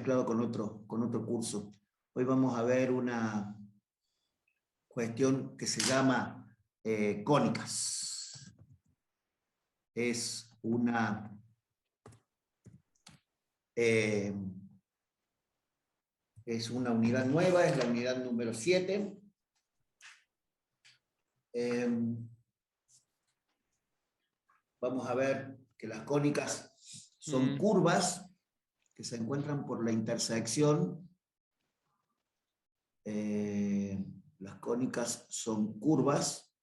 mezclado con otro curso. Hoy vamos a ver una cuestión que se llama cónicas. Es una unidad nueva, es la unidad número 7. Vamos a ver que las cónicas son curvas que se encuentran por la intersección. Las cónicas son curvas,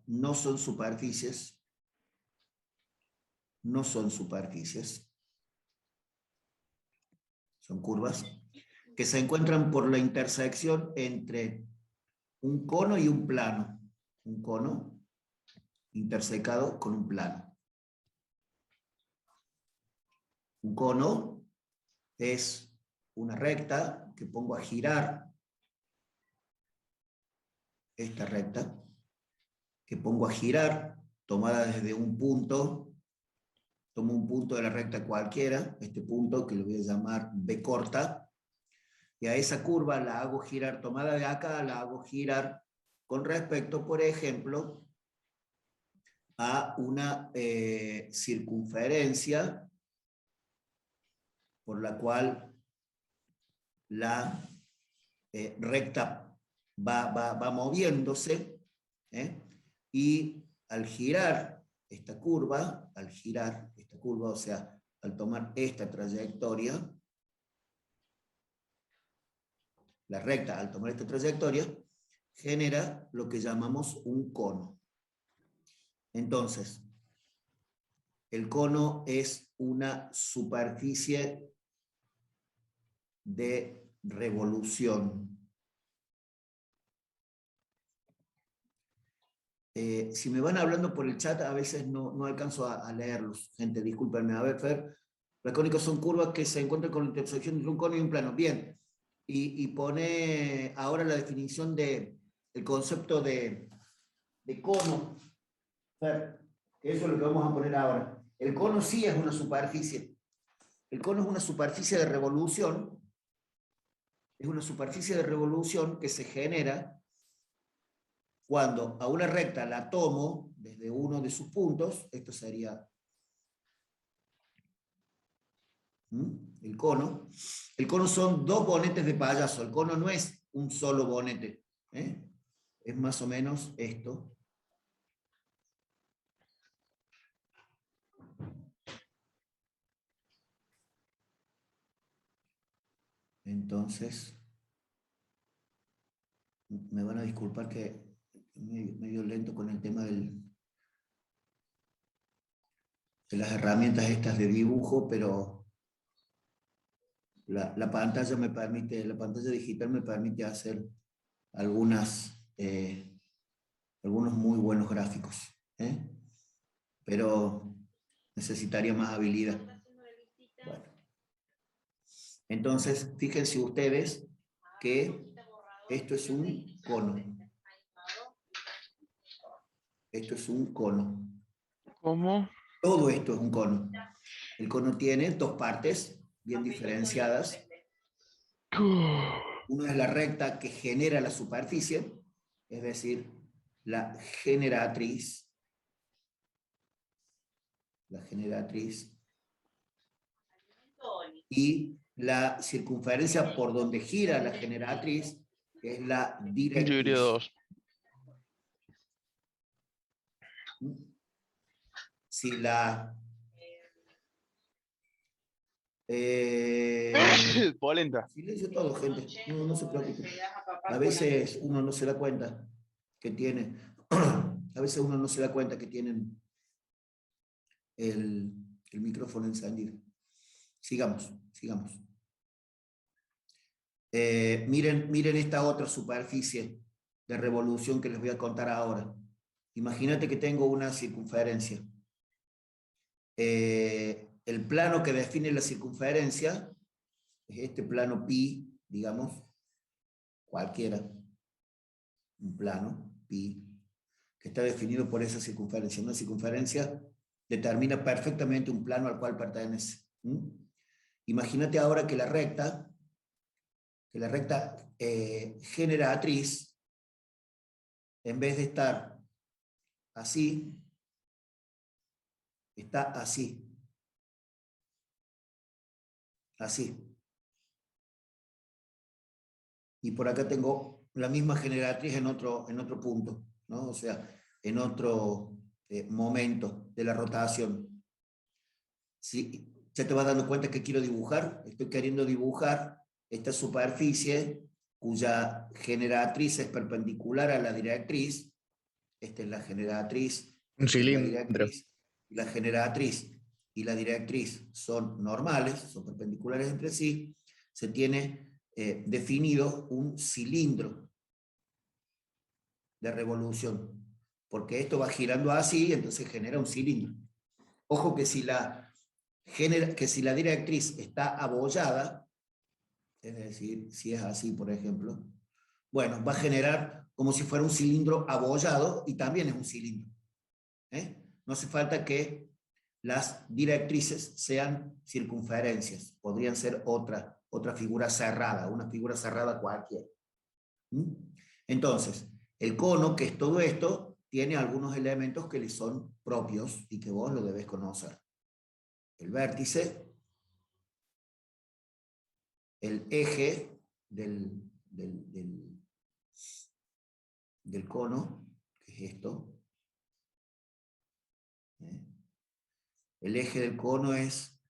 no son superficies, son curvas que se encuentran por la intersección entre un cono y un plano, un cono intersecado con un plano. Un cono es una recta que pongo a girar, esta recta, que pongo a girar, tomada desde un punto, tomo un punto de la recta cualquiera, este punto que lo voy a llamar B corta, y a esa curva la hago girar, tomada de acá, la hago girar con respecto, por ejemplo, a una circunferencia por la cual la recta va moviéndose, y al girar esta curva, o sea, al tomar esta trayectoria, la recta al tomar esta trayectoria, genera lo que llamamos un cono. Entonces, el cono es una superficie de revolución. Si me van hablando por el chat, a veces no alcanzo a leerlos. Gente, discúlpenme. A ver, Fer, las cónicas son curvas que se encuentran con la intersección entre un cono y un plano. Bien. Y pone ahora la definición del concepto de cono. Fer, que eso es lo que vamos a poner ahora. El cono sí es una superficie. El cono es una superficie de revolución. Es una superficie de revolución que se genera cuando a una recta la tomo desde uno de sus puntos. Esto sería el cono. El cono son dos bonetes de payaso. El cono no es un solo bonete. Es más o menos esto. Entonces, me van a disculpar que medio lento con el tema de las herramientas estas de dibujo, pero la pantalla me permite, la pantalla digital me permite hacer algunos muy buenos gráficos, pero necesitaría más habilidad. Bueno. Entonces, fíjense ustedes que esto es un cono. Esto es un cono. ¿Cómo? Todo esto es un cono. El cono tiene dos partes bien diferenciadas. Una es la recta que genera la superficie, es decir, la generatriz. Y la circunferencia por donde gira la generatriz, que es la directriz. 2. Si la... Polenta. Silencio todo, gente. No se preocupen. A veces uno no se da cuenta que tiene... A veces uno no se da cuenta que tienen el micrófono encendido. Sigamos. Miren esta otra superficie de revolución que les voy a contar ahora. Imagínate que tengo una circunferencia. El plano que define la circunferencia es este plano pi, digamos, cualquiera. Un plano pi que está definido por esa circunferencia. Una circunferencia determina perfectamente un plano al cual pertenece. ¿Mm? Imagínate ahora que la recta generatriz, en vez de estar así, está así. Así. Y por acá tengo la misma generatriz en otro punto, ¿no? O sea, en otro momento de la rotación. ¿Sí? Ya te vas dando cuenta que quiero dibujar. Estoy queriendo dibujar esta superficie cuya generatriz es perpendicular a la directriz. Esta es la generatriz, Un esta es la cilindro. directriz. La generatriz y la directriz son normales, son perpendiculares entre sí. Se tiene definido un cilindro de revolución, porque esto va girando así, entonces genera un cilindro. Ojo que si la directriz está abollada, es decir, si es así, por ejemplo, bueno, va a generar como si fuera un cilindro abollado y también es un cilindro. No hace falta que las directrices sean circunferencias, podrían ser otra figura cerrada, una figura cerrada cualquiera. Entonces, el cono, que es todo esto, tiene algunos elementos que le son propios y que vos lo debes conocer. El vértice, el eje del cono, que es esto. El eje del cono es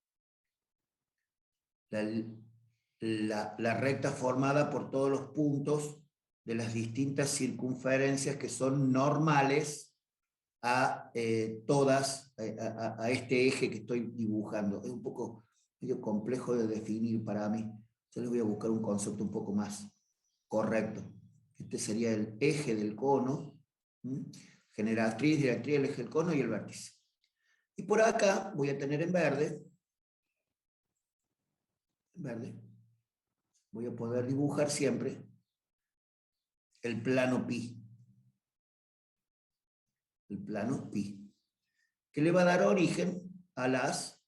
la recta formada por todos los puntos de las distintas circunferencias que son normales a todas, a este eje que estoy dibujando. Es un poco medio complejo de definir para mí. Yo les voy a buscar un concepto un poco más correcto. Este sería el eje del cono, generatriz, directriz, el eje del cono y el vértice. Y por acá voy a tener en verde, voy a poder dibujar siempre el plano pi. El plano pi, que le va a dar origen a las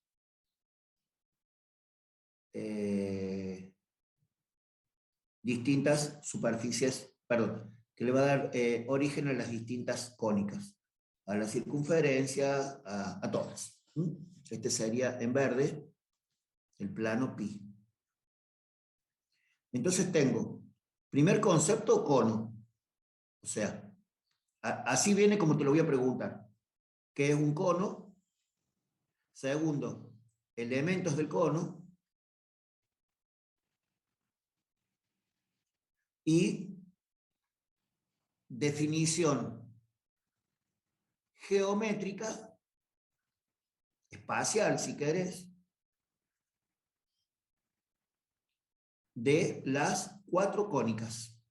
distintas superficies, perdón, que le va a dar origen a las distintas cónicas, a la circunferencia, a todas. Este sería en verde el plano pi. Entonces tengo, primer concepto, cono. O sea, así viene como te lo voy a preguntar. ¿Qué es un cono? Segundo, elementos del cono. Y definición geométrica, espacial si querés, de las cuatro cónicas.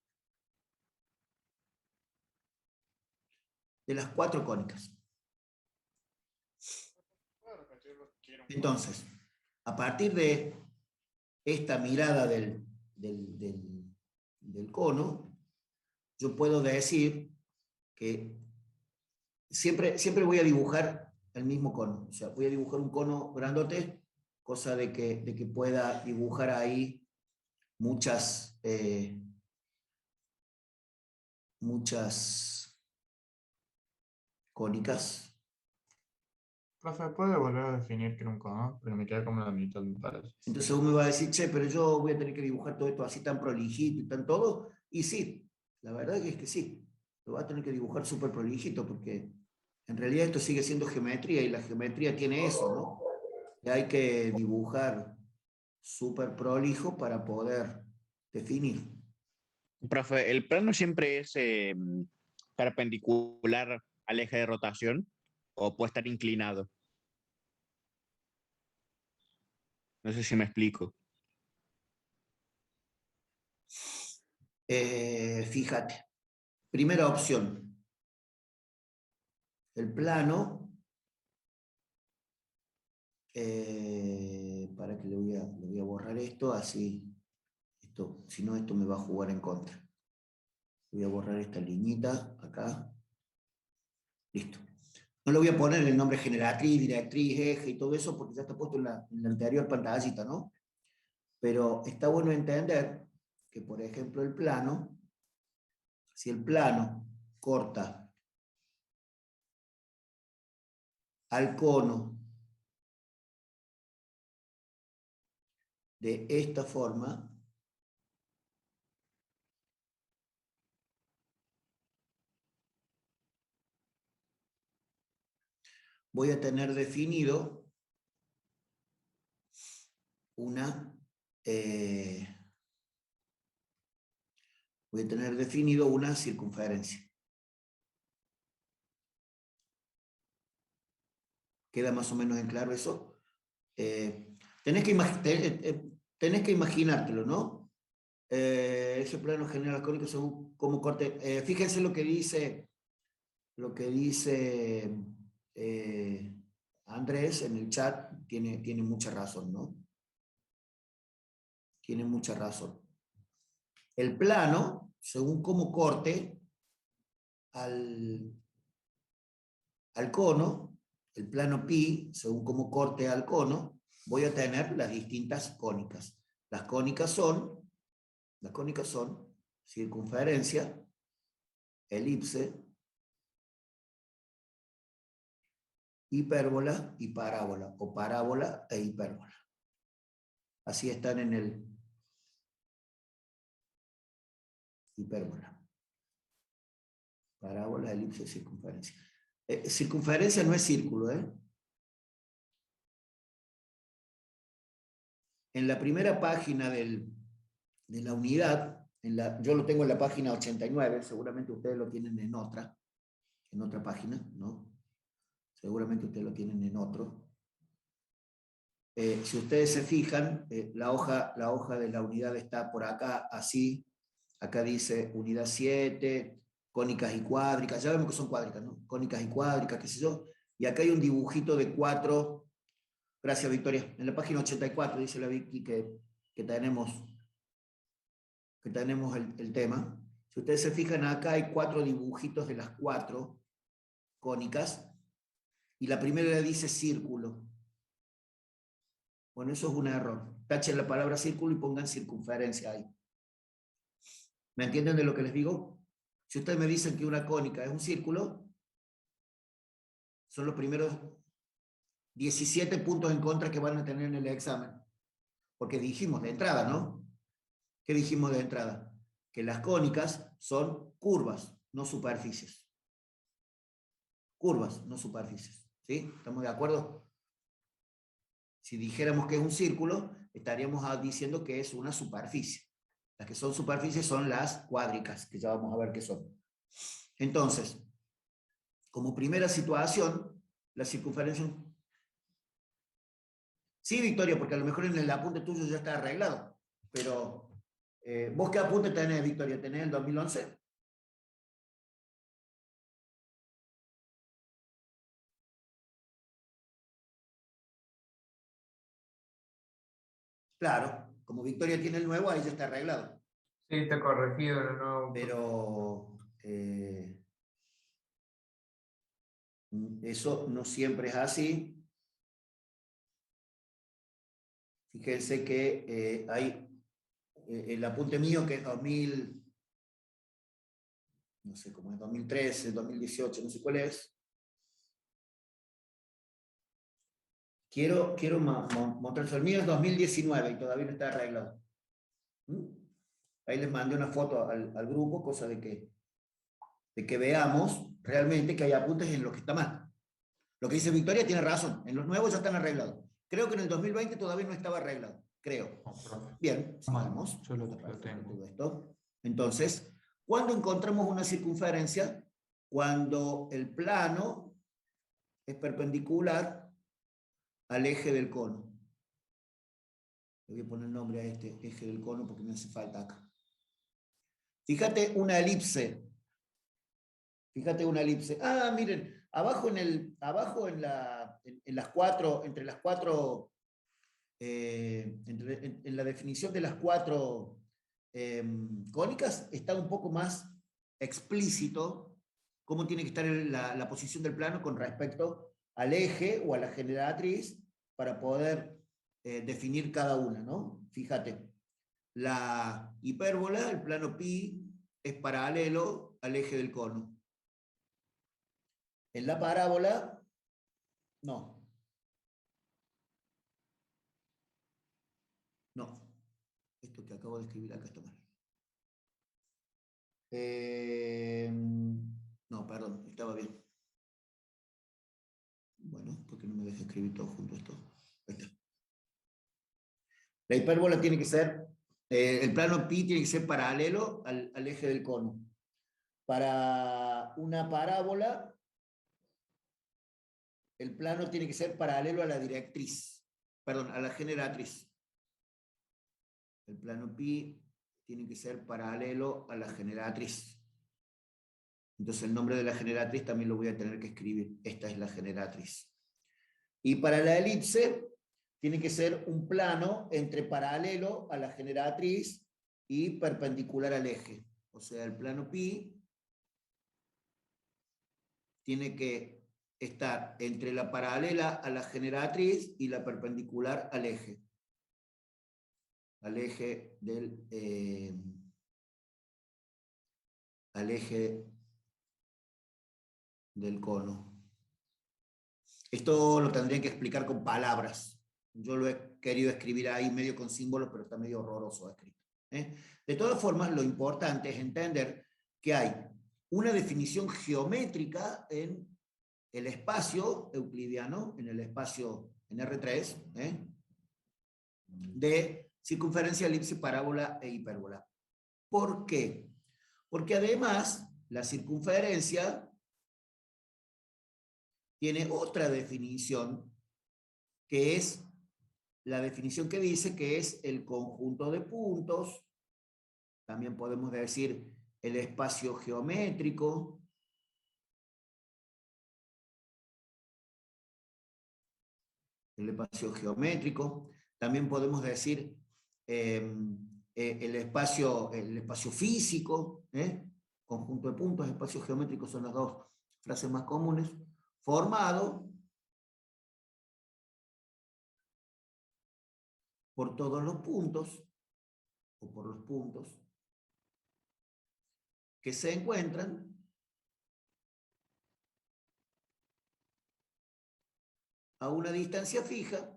De las cuatro cónicas. Entonces, a partir de esta mirada del cono, yo puedo decir que siempre voy a dibujar el mismo cono. O sea, voy a dibujar un cono grandote, cosa de que pueda dibujar ahí muchas cónicas. Profe, ¿puede volver a definir que era un cono? Pero me queda como la mitad, me parece. Entonces uno me va a decir, che, pero yo voy a tener que dibujar todo esto así tan prolijito y tan todo. Y sí, la verdad es que sí. Lo va a tener que dibujar súper prolijito porque en realidad esto sigue siendo geometría y la geometría tiene eso, ¿no? Que hay que dibujar súper prolijo para poder definir. Profe, ¿el plano siempre es perpendicular al eje de rotación o puede estar inclinado? No sé si me explico. Fíjate, primera opción, el plano, para que le voy a borrar esto, así, si no esto me va a jugar en contra. Voy a borrar esta liñita acá. Listo. No le voy a poner el nombre generatriz, directriz, eje y todo eso, porque ya está puesto en la anterior pantallita, ¿no? Pero está bueno entender que, por ejemplo, el plano, si el plano corta al cono de esta forma, voy a tener definido una circunferencia. ¿Queda más o menos en claro eso? Tenés que imaginártelo, ¿no? Ese plano genera cónico según cómo corte. Fíjense lo que dice Andrés en el chat, tiene mucha razón, ¿no? Tiene mucha razón. El plano, según cómo corte al cono, el plano pi, según cómo corte al cono, voy a tener las distintas cónicas. Las cónicas son circunferencia, elipse, hipérbola y parábola, o parábola e hipérbola. Así están en el hipérbola. Parábola, elipse, circunferencia. Circunferencia no es círculo, ¿eh? En la primera página de la unidad, yo lo tengo en la página 89, seguramente ustedes lo tienen en otra página, ¿no? Seguramente ustedes lo tienen en otro. Si ustedes se fijan, la hoja de la unidad está por acá, así. Acá dice unidad 7, cónicas y cuádricas. Ya vemos que son cuádricas, ¿no? Cónicas y cuádricas, qué sé yo. Y acá hay un dibujito de 4. Gracias, Victoria. En la página 84 dice la Vicky que tenemos el tema. Si ustedes se fijan, acá hay 4 dibujitos de las 4 cónicas. Y la primera dice círculo. Bueno, eso es un error. Tachen la palabra círculo y pongan circunferencia ahí. ¿Me entienden de lo que les digo? Si ustedes me dicen que una cónica es un círculo, son los primeros 17 puntos en contra que van a tener en el examen. Porque dijimos de entrada, ¿no? ¿Qué dijimos de entrada? Que las cónicas son curvas, no superficies. Curvas, no superficies. ¿Sí? ¿Estamos de acuerdo? Si dijéramos que es un círculo, estaríamos diciendo que es una superficie. Las que son superficies son las cuádricas, que ya vamos a ver qué son. Entonces, como primera situación, la circunferencia... Sí, Victoria, porque a lo mejor en el apunte tuyo ya está arreglado, pero ¿vos qué apunte tenés, Victoria? ¿Tenés el 2011? Claro, como Victoria tiene el nuevo, ahí ya está arreglado. Sí, está corregido el nuevo. Pero eso no siempre es así. Fíjense que hay el apunte mío que es 2000, no sé cómo es, 2013, 2018, no sé cuál es. Quiero mostrarles el mío es 2019 y todavía no está arreglado. Ahí les mandé una foto al grupo, cosa de que veamos realmente que hay apuntes en lo que está mal. Lo que dice Victoria tiene razón, en los nuevos ya están arreglados. Creo que en el 2020 todavía no estaba arreglado, creo. Bien, sigamos. Yo lo tengo. Todo esto. Entonces, ¿cuándo encontramos una circunferencia? Cuando el plano es perpendicular al eje del cono. Le voy a poner nombre a este eje del cono porque me hace falta acá. Fíjate una elipse. Fíjate una elipse. Ah, miren, en las cuatro, entre las cuatro, en la definición de las 4 cónicas está un poco más explícito cómo tiene que estar la posición del plano con respecto al eje o a la generatriz para poder definir cada una, ¿no? Fíjate, la hipérbola, el plano pi, es paralelo al eje del cono. En la parábola, no. No. Esto que acabo de escribir acá está mal. No, perdón, estaba bien. Bueno, ¿por qué no me deja escribir todo junto esto? Ahí está. La hipérbola tiene que ser, el plano pi tiene que ser paralelo al eje del cono. Para una parábola, el plano tiene que ser paralelo a la directriz, perdón, a la generatriz. El plano pi tiene que ser paralelo a la generatriz. Entonces el nombre de la generatriz también lo voy a tener que escribir. Esta es la generatriz. Y para la elipse, tiene que ser un plano entre paralelo a la generatriz y perpendicular al eje. O sea, el plano pi tiene que estar entre la paralela a la generatriz y la perpendicular al eje. Al eje del cono. Esto lo tendría que explicar con palabras. Yo lo he querido escribir ahí medio con símbolos, pero está medio horroroso escrito. De todas formas, lo importante es entender que hay una definición geométrica en el espacio euclidiano, en el espacio en R3, de circunferencia, elipse, parábola e hipérbola. ¿Por qué? Porque además la circunferencia tiene otra definición, que es la definición que dice que es el conjunto de puntos, también podemos decir el espacio geométrico, también podemos decir el espacio físico, conjunto de puntos, espacio geométrico son las dos frases más comunes, formado por todos los puntos, o por los puntos, que se encuentran a una distancia fija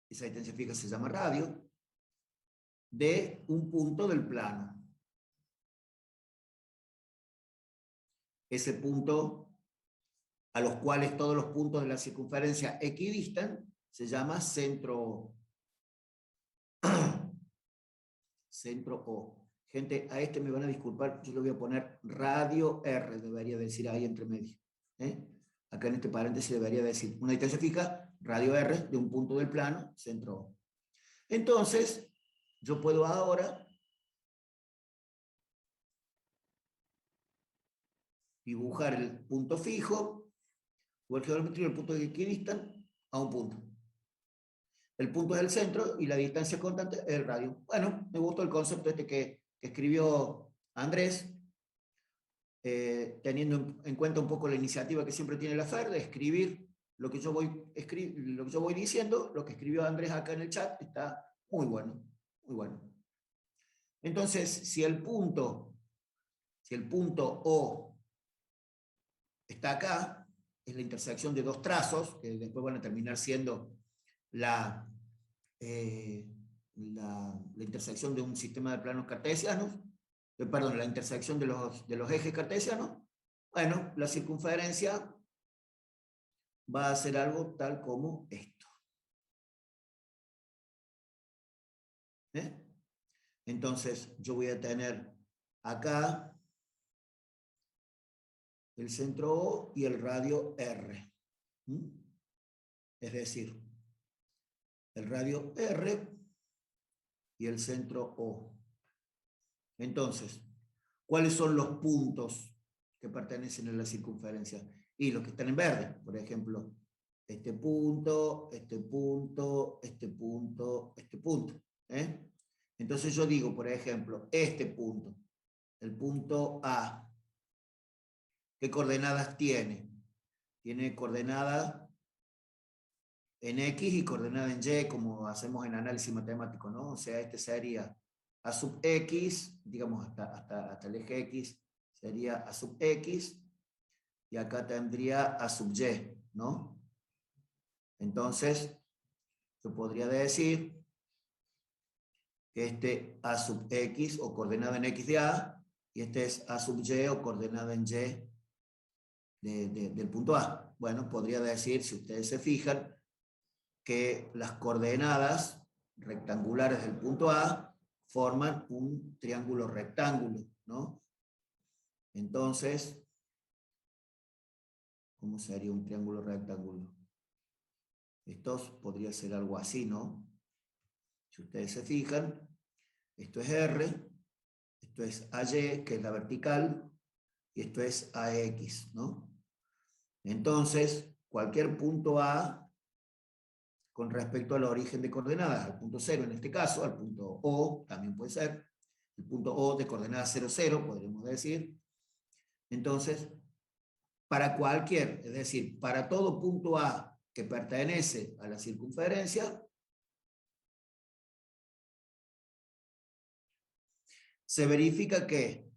esa distancia fija se llama radio, de un punto del plano. Ese punto, a los cuales todos los puntos de la circunferencia equidistan, se llama centro O. Gente, a este me van a disculpar, yo le voy a poner radio R, debería decir ahí entre medio. Acá en este paréntesis debería decir una distancia fija, radio R, de un punto del plano, centro O. Entonces, yo puedo ahora dibujar el punto fijo o el geométrico, el punto de equidistan a un punto. El punto es el centro y la distancia constante es el radio. Bueno, me gustó el concepto este que escribió Andrés, teniendo en cuenta un poco la iniciativa que siempre tiene la FER de escribir lo que yo voy diciendo. Lo que escribió Andrés acá en el chat está muy bueno, muy bueno. Entonces, si el punto O está acá, es la intersección de dos trazos, que después van a terminar siendo la intersección de un sistema de planos cartesianos, perdón, la intersección de los ejes cartesianos. Bueno, la circunferencia va a ser algo tal como esto. Entonces, yo voy a tener acá el centro O y el radio R. Es decir, el radio R y el centro O. Entonces, ¿cuáles son los puntos que pertenecen a la circunferencia? Y los que están en verde, por ejemplo, este punto, este punto, este punto, este punto. Entonces yo digo, por ejemplo, este punto, el punto A, ¿qué coordenadas tiene? Tiene coordenada en X y coordenada en Y, como hacemos en análisis matemático, ¿no? O sea, este sería A sub X, digamos hasta el eje X, sería A sub X, y acá tendría A sub Y, ¿no? Entonces, yo podría decir que este A sub X o coordenada en X de A, y este es A sub Y o coordenada en Y del punto A. Bueno, podría decir, si ustedes se fijan, que las coordenadas rectangulares del punto A forman un triángulo rectángulo, ¿no? Entonces, ¿cómo sería un triángulo rectángulo? Esto podría ser algo así, ¿no? Si ustedes se fijan, esto es R, esto es AY, que es la vertical, y esto es AX, ¿no? Entonces, cualquier punto A con respecto al origen de coordenadas, al punto 0 en este caso, al punto O también puede ser, el punto O de coordenadas 0, 0, podríamos decir. Entonces, para cualquier, es decir, para todo punto A que pertenece a la circunferencia, se verifica que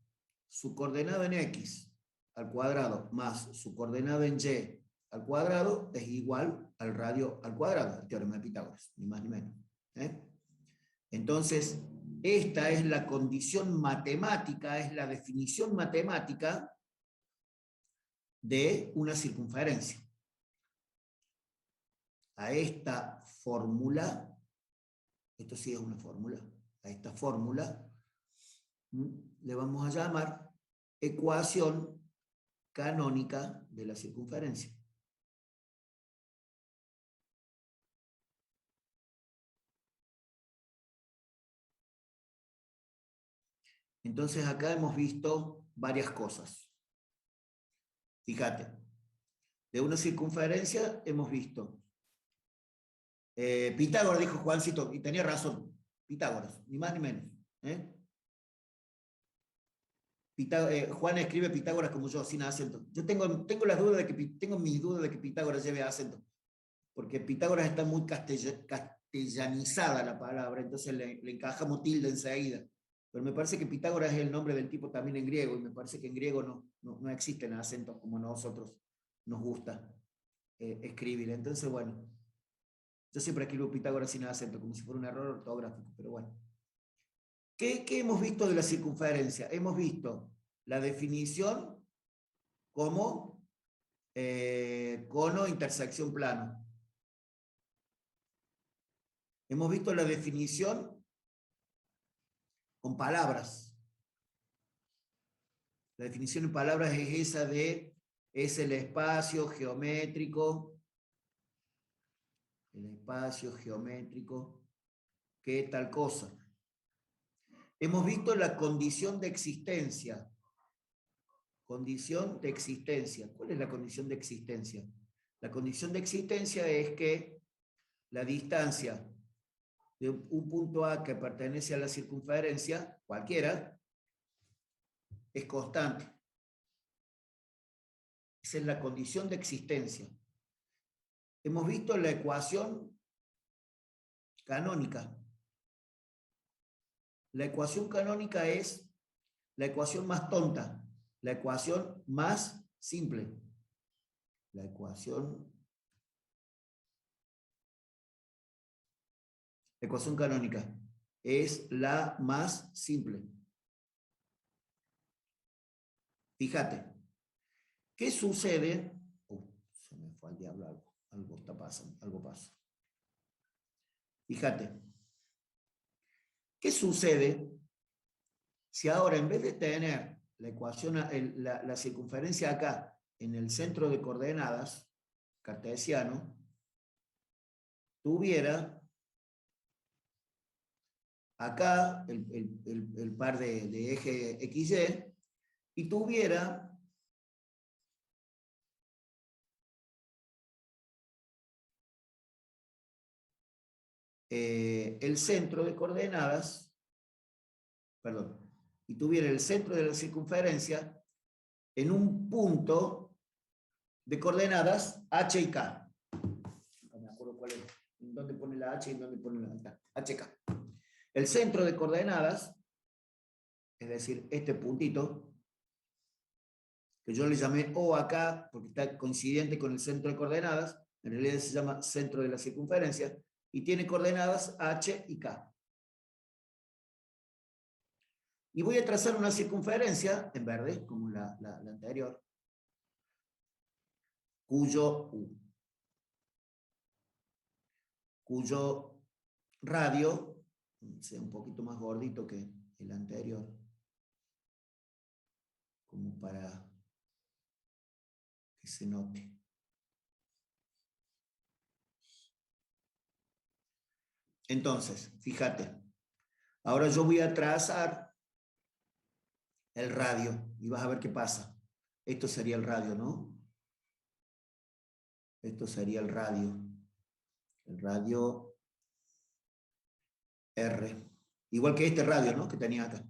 su coordenada en X al cuadrado más su coordenada en Y al cuadrado es igual al radio al cuadrado, el teorema de Pitágoras, ni más ni menos. Entonces, esta es la condición matemática, es la definición matemática de una circunferencia. A esta fórmula, esto sí es una fórmula, a esta fórmula le vamos a llamar ecuación canónica de la circunferencia. Entonces acá hemos visto varias cosas. Fíjate, de una circunferencia hemos visto. Pitágoras, dijo Juancito, y tenía razón. Pitágoras, ni más ni menos. Juan escribe Pitágoras como yo, sin acento. Yo tengo las dudas de que tengo mis dudas de que Pitágoras lleve acento, porque Pitágoras está muy castellanizada la palabra, entonces le encajamos tilde enseguida. Pero me parece que Pitágoras es el nombre del tipo también en griego, y me parece que en griego no existen acentos como a nosotros nos gusta escribir. Entonces, bueno, yo siempre escribo Pitágoras sin acento, como si fuera un error ortográfico, pero bueno. ¿Qué hemos visto de la circunferencia? Hemos visto la definición como cono, intersección, plano. Hemos visto la definición con palabras. La definición en palabras es esa de, es el espacio geométrico, que tal cosa. Hemos visto la condición de existencia. Condición de existencia. ¿Cuál es la condición de existencia? La condición de existencia es que la distancia de un punto A que pertenece a la circunferencia, cualquiera, es constante. Esa es la condición de existencia. Hemos visto la ecuación canónica. La ecuación canónica es la ecuación más tonta, la ecuación más simple. La ecuación canónica es la más simple. Fíjate, ¿qué sucede? Se me fue al diablo algo. Algo está pasando, algo pasa. Fíjate, ¿qué sucede si ahora en vez de tener la ecuación, la circunferencia acá en el centro de coordenadas cartesiano, tuviera acá el par de eje XY y tuviera el centro de coordenadas perdón, y tuviera el centro de la circunferencia en un punto de coordenadas H y K. No me acuerdo cuál es, en dónde pone la H y en dónde pone la K. HK. El centro de coordenadas, es decir, este puntito, que yo le llamé O acá, porque está coincidente con el centro de coordenadas, en realidad se llama centro de la circunferencia, y tiene coordenadas H y K. Y voy a trazar una circunferencia en verde, como la anterior, cuyo radio sea un poquito más gordito que el anterior, como para que se note. Entonces, fíjate, ahora yo voy a trazar el radio y vas a ver qué pasa. Esto sería el radio, ¿no? Esto sería el radio R, igual que este radio, ¿no? Que tenía acá.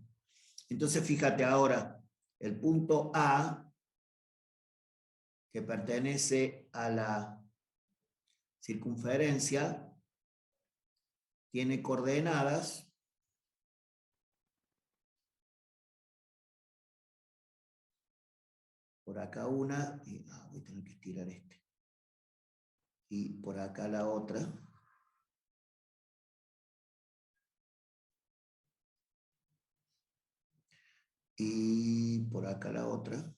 Entonces, fíjate ahora, el punto A, que pertenece a la circunferencia, tiene coordenadas por acá una, y voy a tener que estirar este, y por acá la otra. Y por acá la otra.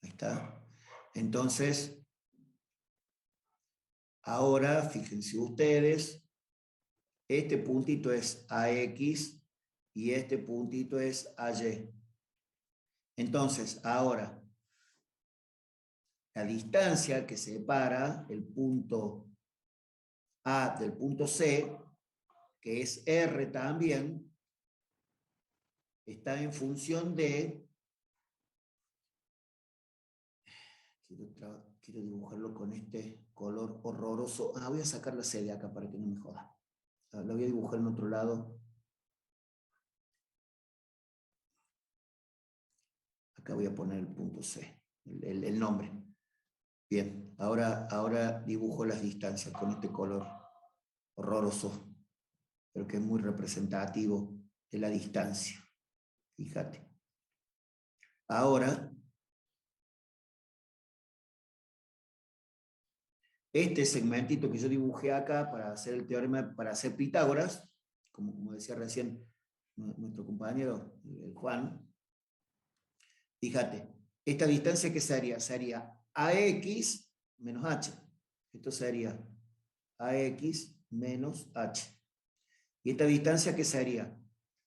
Ahí está. Entonces, ahora fíjense ustedes, este puntito es AX y este puntito es AY. Entonces, ahora, la distancia que separa el punto A del punto C, que es R también, está en función de... Quiero dibujarlo con este color horroroso. Voy a sacar la C de acá para que no me joda. La voy a dibujar en otro lado. Acá voy a poner el punto C, el nombre. Bien, ahora dibujo las distancias con este color horroroso, pero que es muy representativo de la distancia. Fíjate. Ahora, este segmentito que yo dibujé acá para hacer el teorema, para hacer Pitágoras, como decía recién nuestro compañero, el Juan, fíjate, esta distancia que sería AX menos H. Esto sería AX menos H. Y esta distancia que sería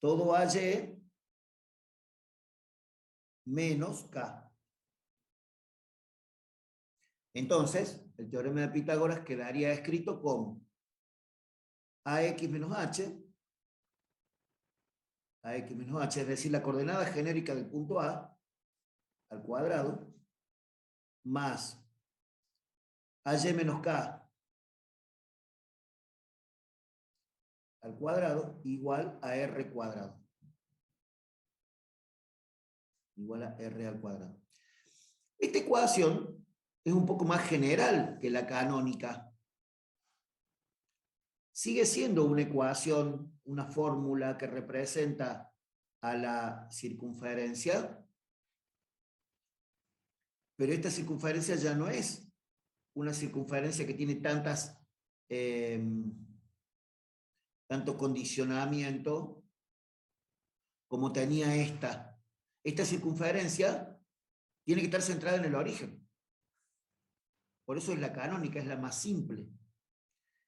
todo AY menos K. Entonces, el teorema de Pitágoras quedaría escrito como AX menos H, es decir, la coordenada genérica del punto A al cuadrado, más AY menos K al cuadrado igual a R cuadrado. Igual a R al cuadrado. Esta ecuación es un poco más general que la canónica. Sigue siendo una ecuación, una fórmula que representa a la circunferencia, pero esta circunferencia ya no es una circunferencia que tiene tanto condicionamiento como tenía esta. Esta circunferencia tiene que estar centrada en el origen. Por eso es la canónica, es la más simple.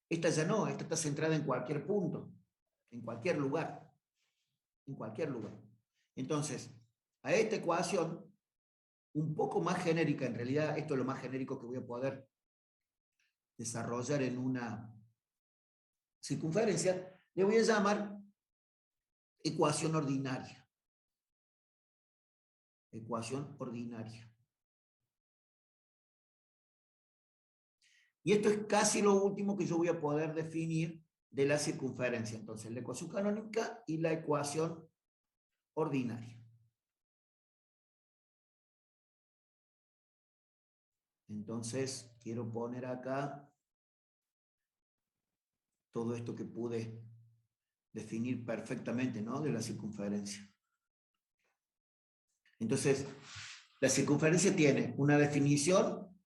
Esta ya no, esta está centrada en cualquier punto, en cualquier lugar. En cualquier lugar. Entonces, a esta ecuación, un poco más genérica, en realidad esto es lo más genérico que voy a poder desarrollar en una circunferencia, le voy a llamar ecuación ordinaria. Ecuación ordinaria. Y esto es casi lo último que yo voy a poder definir de la circunferencia. Entonces, la ecuación canónica y la ecuación ordinaria. Entonces, quiero poner acá todo esto que pude definir perfectamente, ¿no? De la circunferencia. Entonces, la circunferencia tiene una definición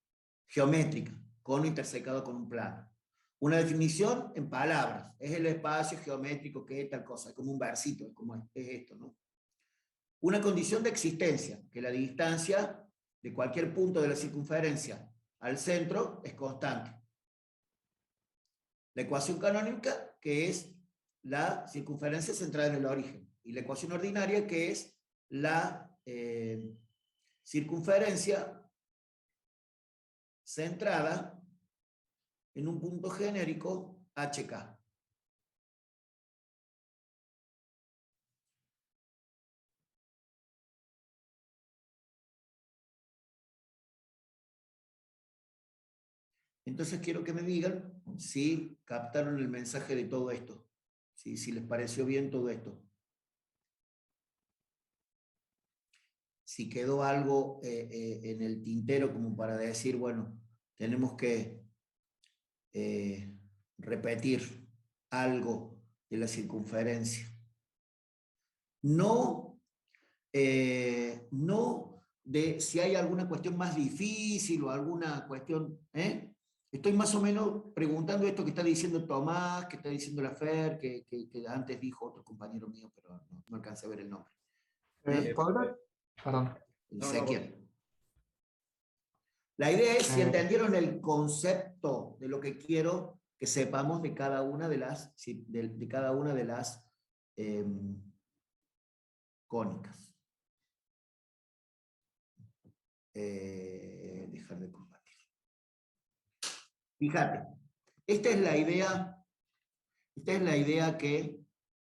geométrica, cono intersecado con un plano. Una definición en palabras, es el espacio geométrico que es tal cosa, como un versito, como es esto, ¿no? Una condición de existencia, que la distancia de cualquier punto de la circunferencia al centro es constante. La ecuación canónica, que es la circunferencia centrada en el origen, y la ecuación ordinaria, que es la circunferencia centrada en un punto genérico HK. Entonces quiero que me digan si captaron el mensaje de todo esto, si les pareció bien todo esto. Si quedó algo en el tintero como para decir, bueno, tenemos que repetir algo de la circunferencia. No de si hay alguna cuestión más difícil o alguna cuestión, Estoy más o menos preguntando esto que está diciendo Tomás, que está diciendo la Fer, que antes dijo otro compañero mío, pero no alcancé a ver el nombre. ¿Podrá? Perdón. Ezequiel. La idea es si entendieron el concepto de lo que quiero que sepamos de cada una de las, de cada una de las cónicas. Dejar de compartir. Fíjate, esta es la idea que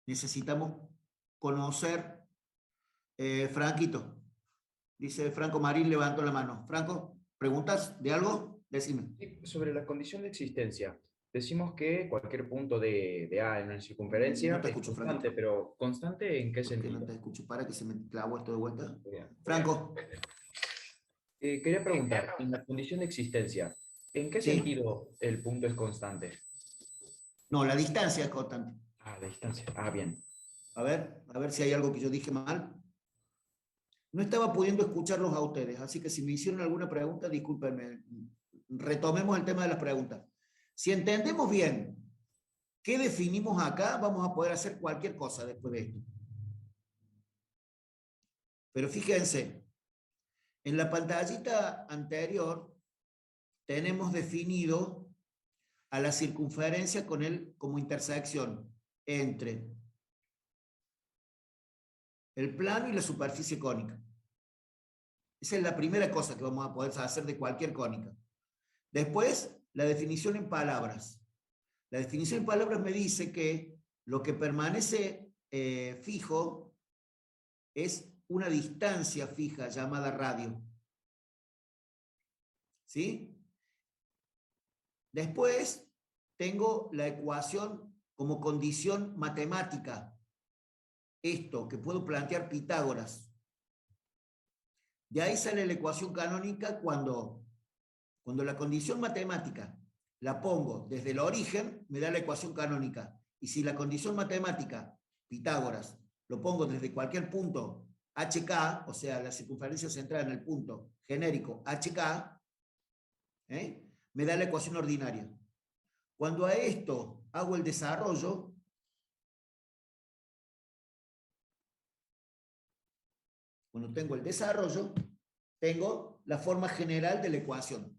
necesitamos conocer. Franquito, dice Franco Marín, levantó la mano. Franco, ¿preguntas de algo? Decime. Sí, sobre la condición de existencia, decimos que cualquier punto de A en una circunferencia No te es escucho, constante, Franquito. pero ¿constante en qué ¿Por qué sentido? no te escucho? Para que se me clavó esto de vuelta. Bien. Franco. Quería preguntar, en la condición de existencia, ¿en qué Sí. sentido el punto es constante? No, la distancia es constante. Ah, la distancia. Ah, bien. A ver si hay algo que yo dije mal. No estaba pudiendo escucharlos a ustedes, así que si me hicieron alguna pregunta, discúlpenme. Retomemos el tema de las preguntas. Si entendemos bien qué definimos acá, vamos a poder hacer cualquier cosa después de esto. Pero fíjense, en la pantallita anterior tenemos definido a la circunferencia con él como intersección entre el plano y la superficie cónica. Esa es la primera cosa que vamos a poder hacer de cualquier cónica. Después, la definición en palabras. La definición en palabras me dice que lo que permanece fijo es una distancia fija llamada radio. ¿Sí? Después, tengo la ecuación como condición matemática. Esto que puedo plantear Pitágoras. De ahí sale la ecuación canónica cuando la condición matemática la pongo desde el origen, me da la ecuación canónica. Y si la condición matemática, Pitágoras, lo pongo desde cualquier punto HK, o sea, la circunferencia centrada en el punto genérico HK, me da la ecuación ordinaria. Cuando a esto hago el desarrollo, cuando tengo el desarrollo, tengo la forma general de la ecuación.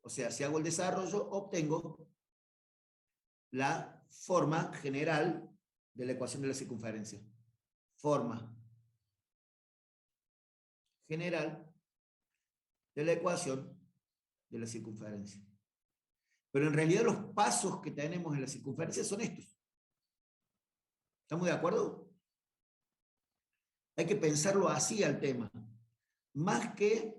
O sea, si hago el desarrollo, obtengo la forma general de la ecuación de la circunferencia. Forma general de la ecuación de la circunferencia. Pero en realidad los pasos que tenemos en la circunferencia son estos. ¿Estamos de acuerdo? Hay que pensarlo así al tema. Más que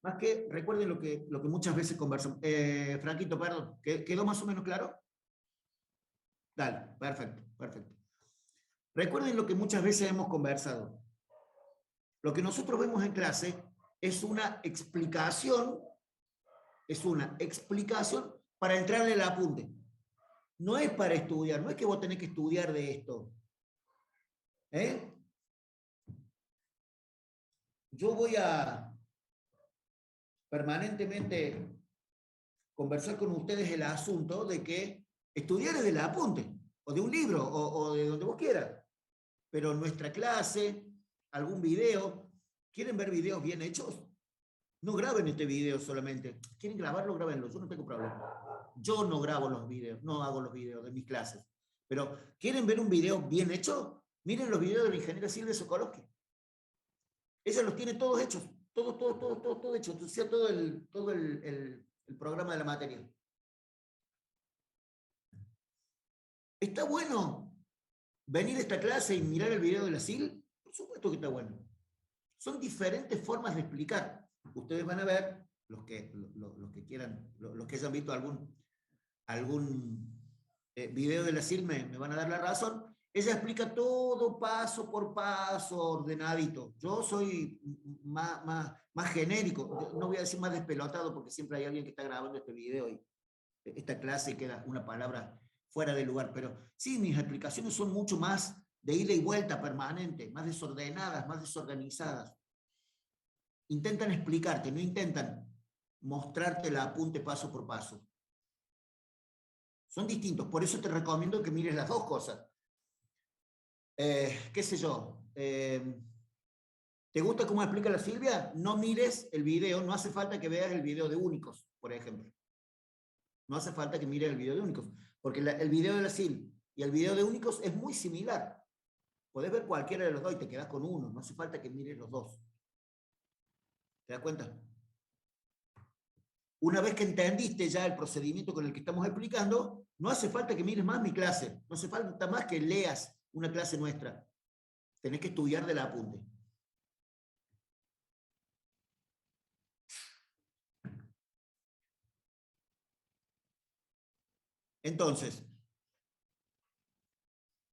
Más que, recuerden lo que muchas veces conversamos. Franquito, perdón, ¿quedó más o menos claro? Dale, perfecto, perfecto. Recuerden lo que muchas veces hemos conversado. Lo que nosotros vemos en clase es una explicación para entrarle el apunte. No es para estudiar, no es que vos tenés que estudiar de esto. Yo voy a permanentemente conversar con ustedes el asunto de que estudiar es del apunte, o de un libro, o de donde vos quieras. Pero nuestra clase, algún video, ¿quieren ver videos bien hechos? No graben este video solamente. ¿Quieren grabarlo? Grábenlo. Yo no tengo problema. Yo no grabo los videos, no hago los videos de mis clases. Pero, ¿quieren ver un video bien hecho? Miren los videos de la ingeniera Silvia Sokolowski. Ella los tiene todos hechos. Todo hecho. O sea, todo el programa de la materia. ¿Está bueno venir a esta clase y mirar el video de la SIL? Por supuesto que está bueno. Son diferentes formas de explicar. Ustedes van a ver, los que quieran, los que hayan visto algún video de la SIL me van a dar la razón. Ella explica todo paso por paso, ordenadito. Yo soy más genérico, no voy a decir más despelotado, porque siempre hay alguien que está grabando este video y esta clase queda una palabra fuera de lugar, pero sí, mis explicaciones son mucho más de ida y vuelta permanente, más desordenadas, más desorganizadas. Intentan explicarte, no intentan mostrarte el apunte paso por paso. Son distintos, por eso te recomiendo que mires las dos cosas. ¿Qué sé yo? ¿Te gusta cómo explica la Silvia? No mires el video, no hace falta que veas el video de Únicos, por ejemplo. No hace falta que mires el video de Únicos, porque el video de la SIL y el video de Únicos es muy similar. Podés ver cualquiera de los dos y te quedás con uno, no hace falta que mires los dos. ¿Te das cuenta? Una vez que entendiste ya el procedimiento con el que estamos explicando, no hace falta que mires más mi clase, no hace falta más que leas una clase nuestra. Tenés que estudiar del apunte. Entonces,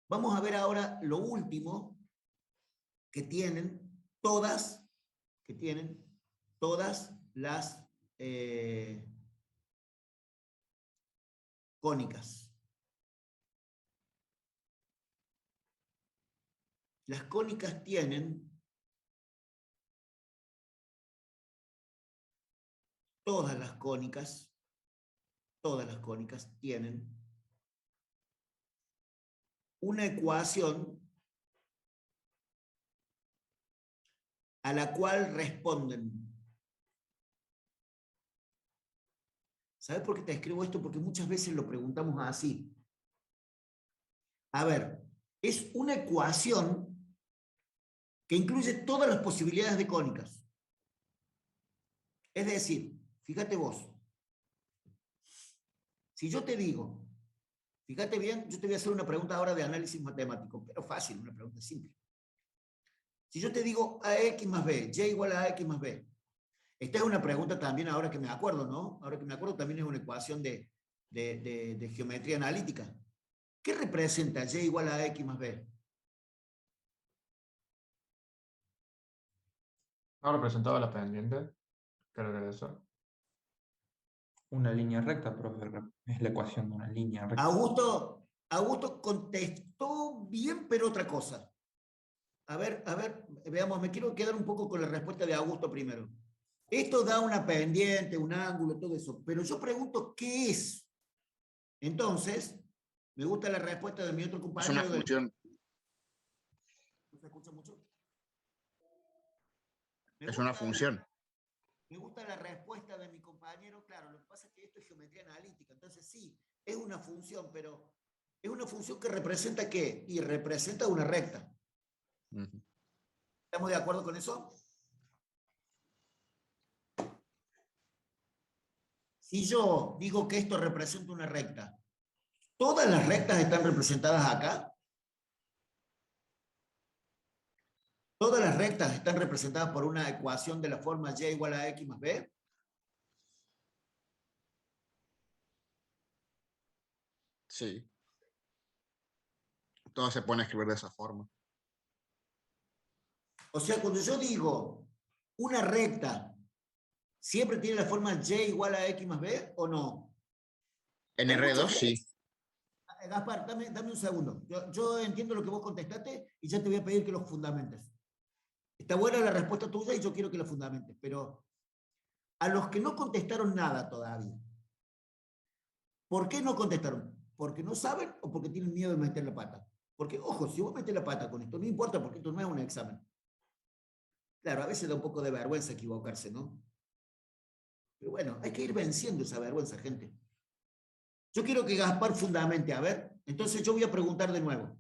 vamos a ver ahora lo último que tienen todas las cónicas. Las cónicas tienen todas las cónicas tienen una ecuación a la cual responden. ¿Sabes por qué te escribo esto? Porque muchas veces lo preguntamos así. A ver, es una ecuación que incluye todas las posibilidades de cónicas. Es decir, fíjate vos, si yo te digo, fíjate bien, yo te voy a hacer una pregunta ahora de análisis matemático, pero fácil, una pregunta simple. Si yo te digo AX más B, Y igual a AX más B, esta es una pregunta también, ahora que me acuerdo, ¿no? Ahora que me acuerdo, también es una ecuación de geometría analítica. ¿Qué representa Y igual a X más B? No representaba la pendiente, creo que era eso. Una línea recta, profe, es la ecuación de una línea recta. Augusto contestó bien, pero otra cosa. A ver, veamos, me quiero quedar un poco con la respuesta de Augusto primero. Esto da una pendiente, un ángulo, todo eso, pero yo pregunto, ¿qué es? Entonces, me gusta la respuesta de mi otro compañero. Es una función. ¿No se escucha mucho? Es una función. Me gusta la respuesta de mi compañero, claro, lo que pasa es que esto es geometría analítica, entonces sí, es una función, pero es una función que representa ¿qué? Y representa una recta. ¿Estamos de acuerdo con eso? Si yo digo que esto representa una recta, ¿todas las rectas están representadas acá? ¿Todas las rectas están representadas por una ecuación de la forma y igual a x más b? Sí. Todo se puede escribir de esa forma. O sea, cuando yo digo una recta, ¿siempre tiene la forma y igual a x más b o no? En Hay R2 muchas sí. Gaspar, dame un segundo. Yo entiendo lo que vos contestaste y ya te voy a pedir que los fundamentes. Está buena la respuesta tuya y yo quiero que la fundamentes, pero a los que no contestaron nada todavía, ¿por qué no contestaron? ¿Porque no saben o porque tienen miedo de meter la pata? Porque, ojo, si vos metés la pata con esto, no importa porque esto no es un examen. Claro, a veces da un poco de vergüenza equivocarse, ¿no? Pero bueno, hay que ir venciendo esa vergüenza, gente. Yo quiero que Gaspar fundamente, a ver, entonces yo voy a preguntar de nuevo.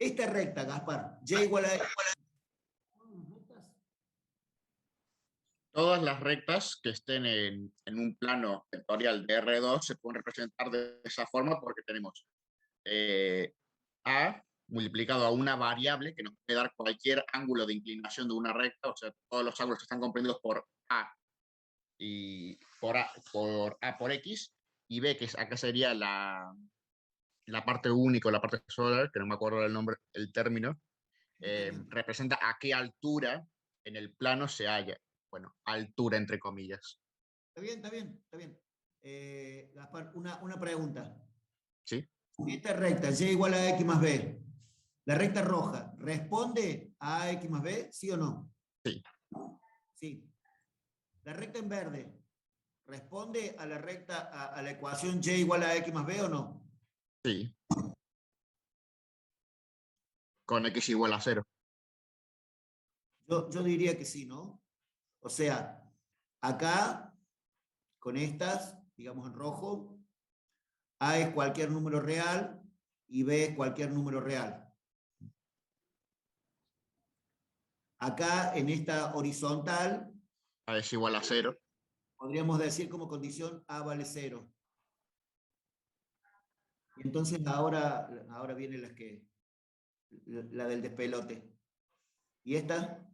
Esta recta, Gaspar, y igual a... Todas las rectas que estén en un plano vectorial de R2 se pueden representar de esa forma porque tenemos A multiplicado a una variable que nos puede dar cualquier ángulo de inclinación de una recta, o sea, todos los ángulos están comprendidos por A y por A por X, y B, que acá sería la parte única, la parte sola, que no me acuerdo el nombre, el término, representa a qué altura en el plano se halla. Bueno, altura entre comillas. Está bien, está bien, está bien. Gaspar, una pregunta. ¿Sí? Esta recta, y igual a x más b, la recta roja, ¿responde a x más b, sí o no? Sí. Sí. La recta en verde, ¿responde a la recta, a la ecuación y igual a x más b o no? Sí. Con x igual a 0. Yo diría que sí, ¿no? O sea, acá, con estas, digamos en rojo, A es cualquier número real y B es cualquier número real. Acá, en esta horizontal, A es igual a 0. podríamos decir como condición A vale 0. Y entonces ahora viene la del despelote. ¿Y esta?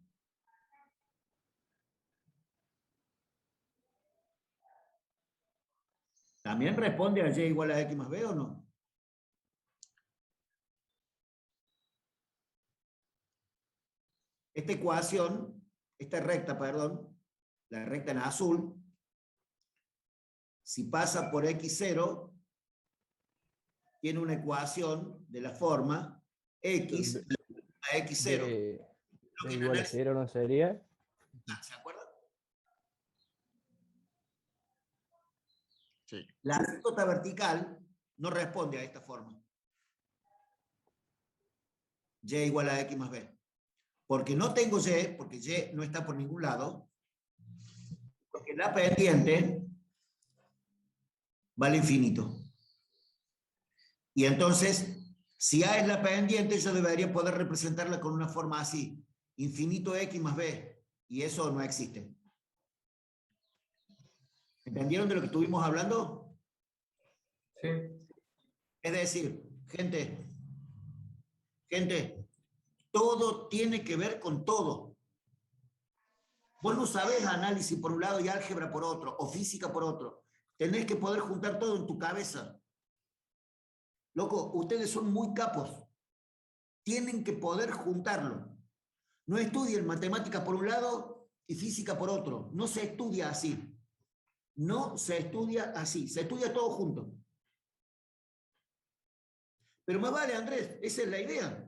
¿También responde a y igual a x más b o no? Esta ecuación, esta recta, perdón, la recta en azul, si pasa por x0, tiene una ecuación de la forma x a x0. B igual a 0 no sería. ¿Se acuerdan? Sí. La asíntota vertical no responde a esta forma. Y igual a x más b. Porque no tengo y, porque y no está por ningún lado, porque la pendiente vale infinito. Y entonces, si A es la pendiente, yo debería poder representarla con una forma así, infinito x más b, y eso no existe. ¿Entendieron de lo que estuvimos hablando? Sí. Es decir, gente, todo tiene que ver con todo. Vos no sabés análisis por un lado y álgebra por otro, o física por otro. Tenés que poder juntar todo en tu cabeza. Loco, ustedes son muy capos. Tienen que poder juntarlo. No estudien matemática por un lado y física por otro. No se estudia así. No se estudia así. Se estudia todo junto. Pero más vale, Andrés, esa es la idea.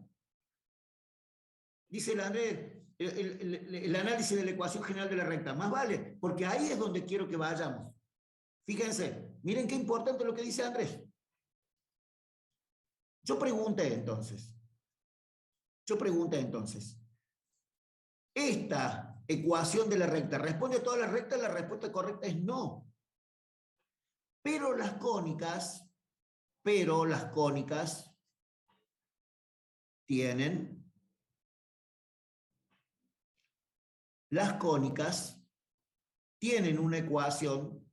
Dice el Andrés, el análisis de la ecuación general de la recta. Más vale, porque ahí es donde quiero que vayamos. Fíjense, miren qué importante lo que dice Andrés. Yo pregunté entonces, ¿esta ecuación de la recta responde a todas las rectas? La respuesta correcta es no. Pero las cónicas tienen, una ecuación,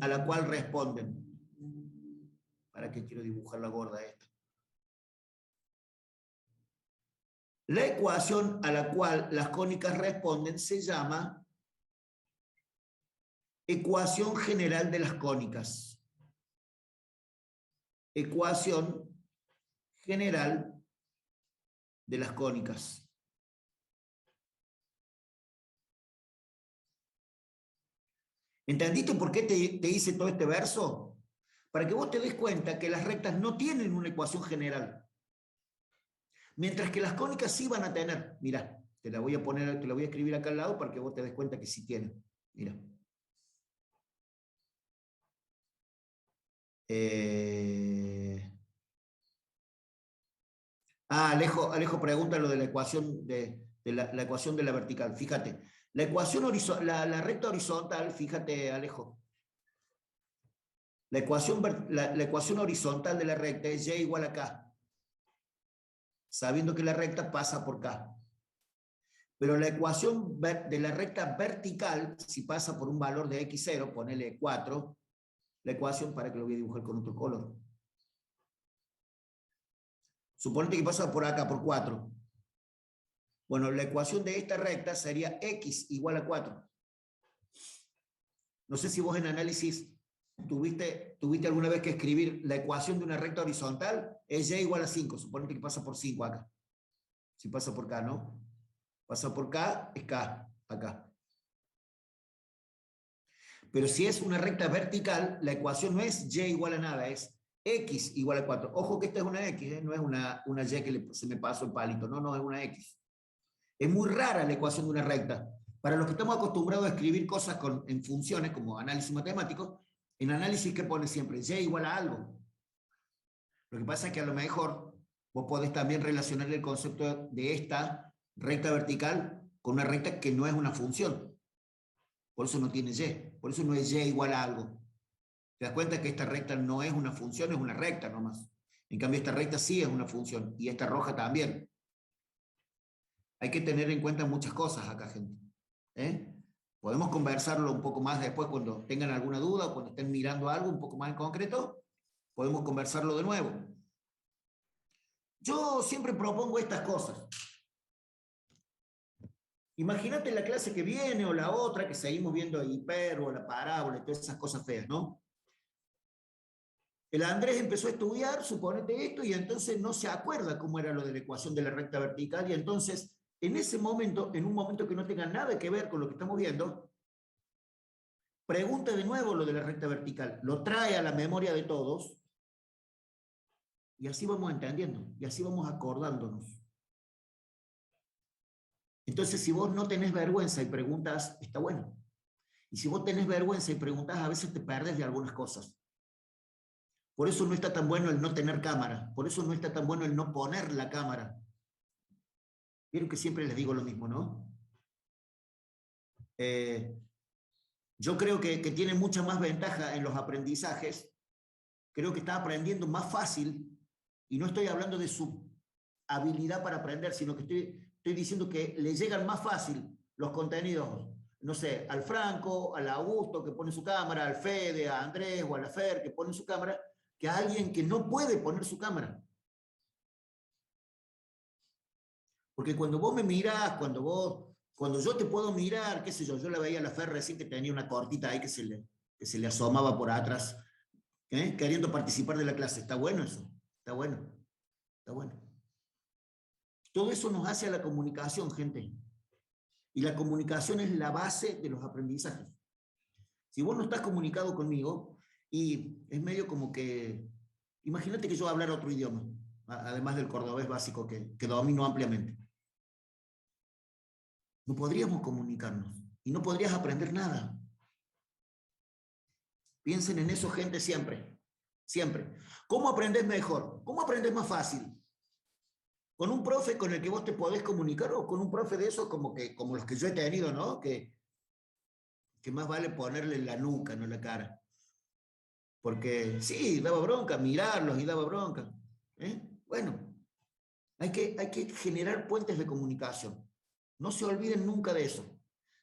a la cual responden. ¿Para qué quiero dibujar la gorda esta? La ecuación a la cual las cónicas responden se llama ecuación general de las cónicas. Ecuación general de las cónicas. ¿Entendiste por qué te hice todo este verso? Para que vos te des cuenta que las rectas no tienen una ecuación general. Mientras que las cónicas sí van a tener. Mira, te la voy a poner, te la voy a escribir acá al lado para que vos te des cuenta que sí tienen. Mira. Alejo pregunta lo de la ecuación la ecuación de la vertical. Fíjate, la ecuación la recta horizontal, fíjate, Alejo. La ecuación horizontal de la recta es y igual a k, sabiendo que la recta pasa por k. Pero la ecuación de la recta vertical, si pasa por un valor de x0, ponele 4, la ecuación, para que lo voy a dibujar con otro color. Suponete que pasa por acá, por 4. Bueno, la ecuación de esta recta sería x igual a 4. No sé si vos en análisis tuviste alguna vez que escribir la ecuación de una recta horizontal, es y igual a 5. Suponete que pasa por 5 acá. Si pasa por k, ¿no? Pasa por k, es k, acá. Pero si es una recta vertical, la ecuación no es y igual a nada, es x igual a 4. Ojo que esta es una x, no es una y que se me pasó el palito, no, es una x. Es muy rara la ecuación de una recta. Para los que estamos acostumbrados a escribir cosas en funciones, como análisis matemático, en análisis, ¿qué pone siempre? Y igual a algo. Lo que pasa es que a lo mejor vos podés también relacionar el concepto de esta recta vertical con una recta que no es una función. Por eso no tiene y. Por eso no es y igual a algo. Te das cuenta que esta recta no es una función, es una recta nomás. En cambio, esta recta sí es una función. Y esta roja también. Hay que tener en cuenta muchas cosas acá, gente. Podemos conversarlo un poco más después cuando tengan alguna duda o cuando estén mirando algo un poco más en concreto. Podemos conversarlo de nuevo. Yo siempre propongo estas cosas. Imagínate la clase que viene o la otra que seguimos viendo hiper o la parábola y todas esas cosas feas, ¿no? El Andrés empezó a estudiar, suponete esto, y entonces no se acuerda cómo era lo de la ecuación de la recta vertical, y entonces, en ese momento, en un momento que no tenga nada que ver con lo que estamos viendo, pregunta de nuevo lo de la recta vertical, lo trae a la memoria de todos, y así vamos entendiendo, y así vamos acordándonos. Entonces, si vos no tenés vergüenza y preguntas, está bueno. Y si vos tenés vergüenza y preguntas, a veces te perdes de algunas cosas. Por eso no está tan bueno el no tener cámara. Por eso no está tan bueno el no poner la cámara. Vieron que siempre les digo lo mismo, ¿no? Yo creo que tiene mucha más ventaja en los aprendizajes. Creo que está aprendiendo más fácil. Y no estoy hablando de su habilidad para aprender, sino que estoy diciendo que le llegan más fácil los contenidos, no sé, al Franco, al Augusto que pone su cámara, al Fede, a Andrés o a la Fer que pone su cámara, que a alguien que no puede poner su cámara. Porque cuando vos me mirás, cuando yo te puedo mirar, qué sé yo la veía a la Fer recién que tenía una cortita ahí que se le asomaba por atrás, queriendo participar de la clase. Está bueno eso, está bueno, está bueno. Todo eso nos hace a la comunicación, gente. Y la comunicación es la base de los aprendizajes. Si vos no estás comunicado conmigo, y es medio como que, imagínate que yo hablara otro idioma, además del cordobés básico que domino ampliamente. No podríamos comunicarnos y no podrías aprender nada. Piensen en eso, gente, siempre. Siempre. ¿Cómo aprendes mejor? ¿Cómo aprendes más fácil? ¿Con un profe con el que vos te podés comunicar o con un profe de esos como los que yo he tenido, ¿no? Que más vale ponerle en la nuca, no en la cara. Porque sí, daba bronca mirarlos y daba bronca. Bueno, hay que generar puentes de comunicación. No se olviden nunca de eso.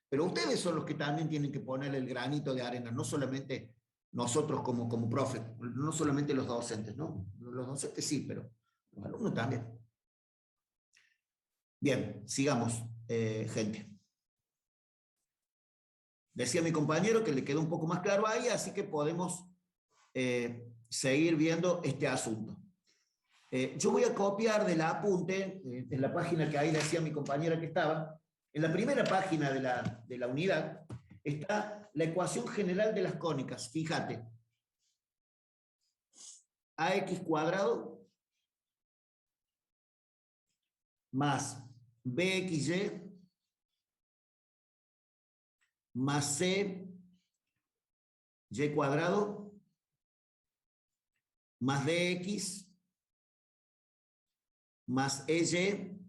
Pero ustedes son los que también tienen que ponerle el granito de arena, no solamente nosotros como profe, no solamente los docentes, ¿no? Los docentes sí, pero los alumnos también. Bien, sigamos, gente. Decía mi compañero que le quedó un poco más claro ahí, así que podemos seguir viendo este asunto. Yo voy a copiar del apunte, en la página que ahí decía mi compañera que estaba, en la primera página de la unidad, está la ecuación general de las cónicas. Fíjate. AX cuadrado más BXY más C Y cuadrado más DX más EY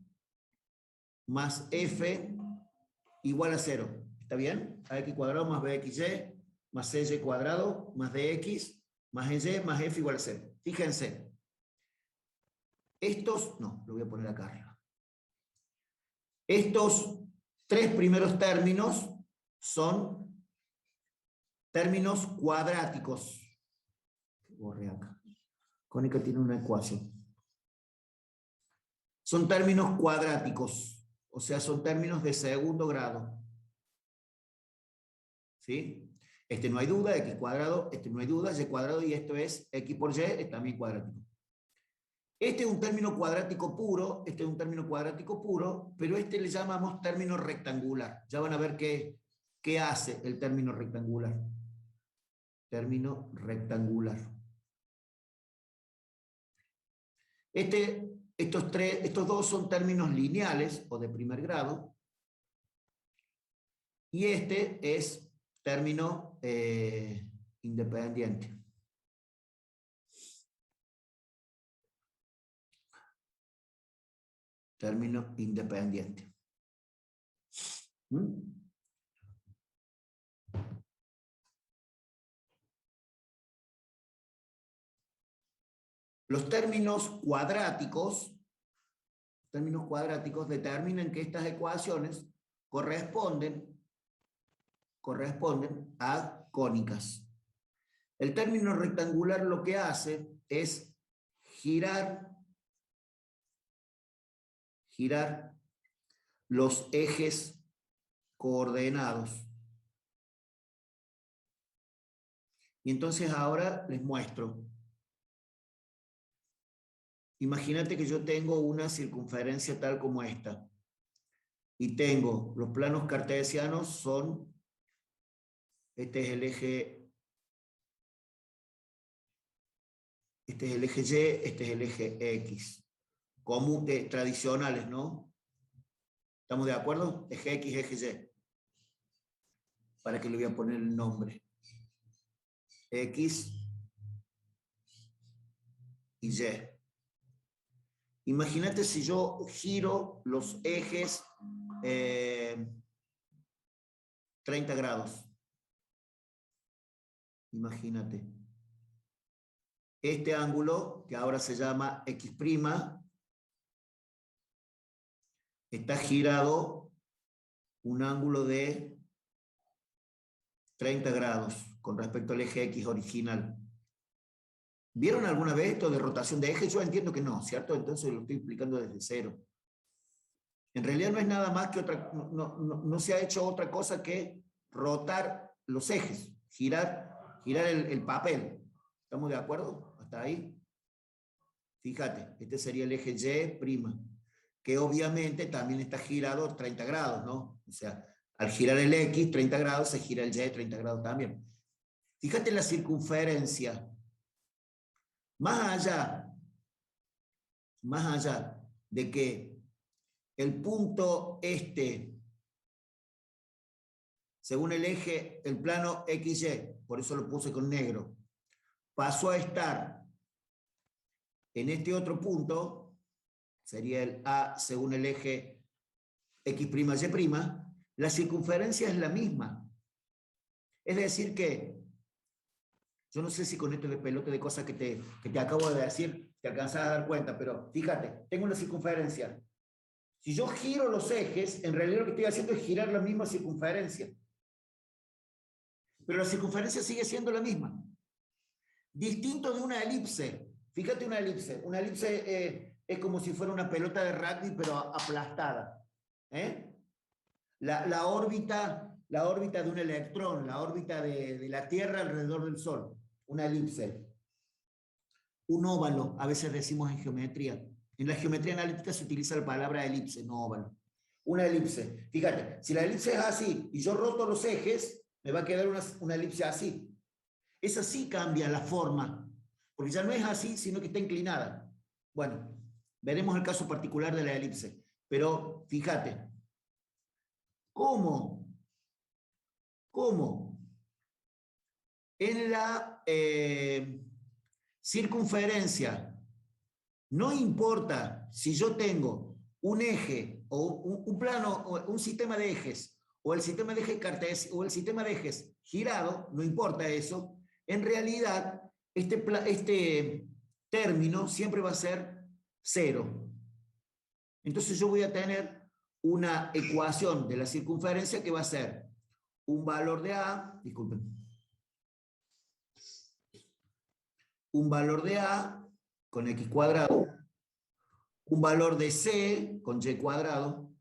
más F igual a 0. ¿Está bien? AX cuadrado más BXY más CY cuadrado más DX más EY más F igual a 0. Fíjense. Estos, no, lo voy a poner acá arriba. Estos tres primeros términos son términos cuadráticos. Borré acá. Cónica tiene una ecuación. Son términos cuadráticos, o sea, son términos de segundo grado. ¿Sí? Este no hay duda, x cuadrado, este no hay duda, y cuadrado, y esto es x por y, es también cuadrático. Este es un término cuadrático puro, este es un término cuadrático puro, pero este le llamamos término rectangular. Ya van a ver qué hace el término rectangular. Término rectangular. Estos dos son términos lineales o de primer grado, y este es término independiente. Término independiente. Los términos cuadráticos determinan que estas ecuaciones corresponden a cónicas. El término rectangular lo que hace es girar los ejes coordenados. Y entonces ahora les muestro. Imagínate que yo tengo una circunferencia tal como esta. Y tengo los planos cartesianos son, este es el eje Y, este es el eje X. Común, tradicionales, ¿no? ¿Estamos de acuerdo? Eje X, eje Y. ¿Para qué le voy a poner el nombre? X y Y. Imagínate si yo giro los ejes 30 grados. Imagínate. Este ángulo, que ahora se llama X', está girado un ángulo de 30 grados con respecto al eje X original. ¿Vieron alguna vez esto de rotación de ejes? Yo entiendo que no, ¿cierto? Entonces lo estoy explicando desde cero. En realidad no es nada más que otra, no se ha hecho otra cosa que rotar los ejes, girar el papel. ¿Estamos de acuerdo? ¿Hasta ahí? Fíjate, este sería el eje Y', que obviamente también está girado 30 grados, ¿no? O sea, al girar el X 30 grados, se gira el Y 30 grados también. Fíjate la circunferencia. Más allá de que el punto según el eje, el plano XY, por eso lo puse con negro, pasó a estar en este otro punto, sería el A según el eje X', Y', la circunferencia es la misma. Es decir que, yo no sé si con este pelote de cosas que te acabo de decir te alcanzas a dar cuenta, pero fíjate, tengo una circunferencia. Si yo giro los ejes, en realidad lo que estoy haciendo es girar la misma circunferencia. Pero la circunferencia sigue siendo la misma. Distinto de una elipse. Fíjate una elipse. Una elipse es como si fuera una pelota de rugby, pero aplastada. ¿Eh? La órbita de un electrón, la órbita de la Tierra alrededor del Sol, una elipse. Un óvalo, a veces decimos en geometría. En la geometría analítica se utiliza la palabra elipse, no óvalo. Una elipse. Fíjate, si la elipse es así y yo roto los ejes, me va a quedar una elipse así. Esa sí cambia la forma, porque ya no es así, sino que está inclinada. Bueno, veremos el caso particular de la elipse. Pero fíjate, ¿cómo en la circunferencia no importa si yo tengo un eje o un plano o un sistema de ejes o el sistema de ejes cartesio o el sistema de ejes girado, no importa eso, en realidad este término siempre va a ser 0. Entonces yo voy a tener una ecuación de la circunferencia que va a ser un valor de A, disculpen, un valor de A con X cuadrado, un valor de C con Y cuadrado,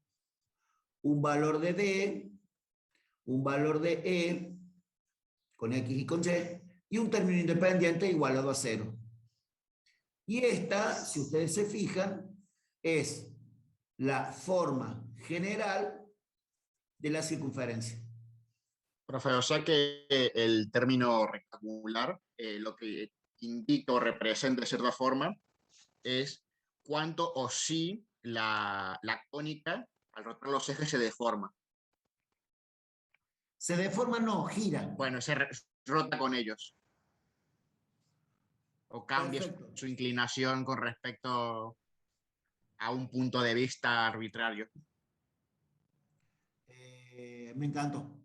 un valor de D, un valor de E con X y con y un término independiente igualado a 0. Y esta, si ustedes se fijan, es la forma general de la circunferencia. Profe, o sea que el término rectangular, lo que indica o representa de cierta forma, es cuánto o si la cónica, al rotar los ejes, se deforma. Se deforma, no, gira. Bueno, rota con ellos. O cambia Perfecto. su inclinación con respecto a un punto de vista arbitrario. Me encantó.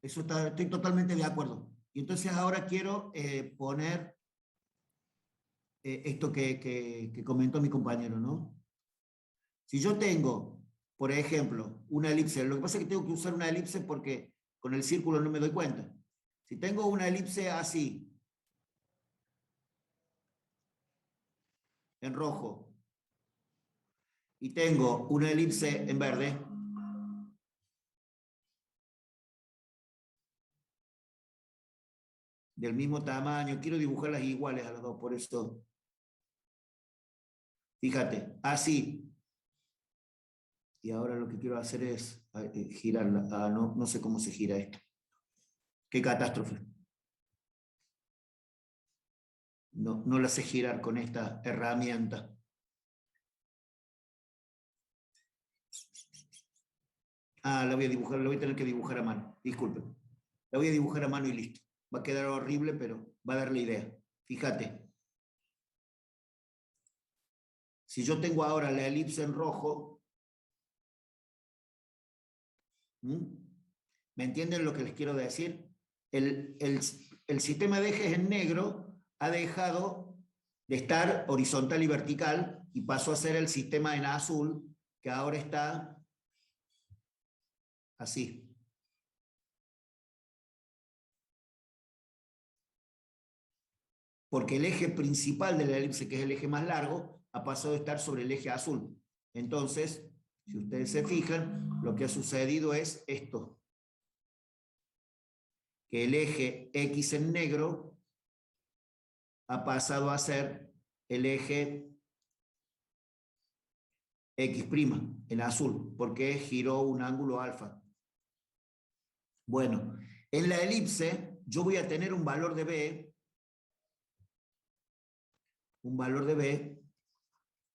Eso estoy totalmente de acuerdo. Y entonces ahora quiero poner esto que comentó mi compañero, ¿no? Si yo tengo, por ejemplo, una elipse, lo que pasa es que tengo que usar una elipse porque con el círculo no me doy cuenta. Si tengo una elipse así, en rojo, y tengo una elipse en verde, del mismo tamaño, quiero dibujarlas iguales a las dos, por eso, fíjate, así. Y ahora lo que quiero hacer es girarla. No sé cómo se gira esto. Qué catástrofe. No la sé girar con esta herramienta. La voy a dibujar, la voy a tener que dibujar a mano. Disculpen. La voy a dibujar a mano y listo. Va a quedar horrible, pero va a dar la idea. Fíjate. Si yo tengo ahora la elipse en rojo, ¿me entienden lo que les quiero decir? El sistema de ejes en negro ha dejado de estar horizontal y vertical y pasó a ser el sistema en azul, que ahora está así. Porque el eje principal de la elipse, que es el eje más largo, ha pasado a estar sobre el eje azul. Entonces, si ustedes se fijan, lo que ha sucedido es esto. Que el eje X en negro ha pasado a ser el eje X' en azul, porque giró un ángulo alfa. Bueno, en la elipse yo voy a tener un valor de B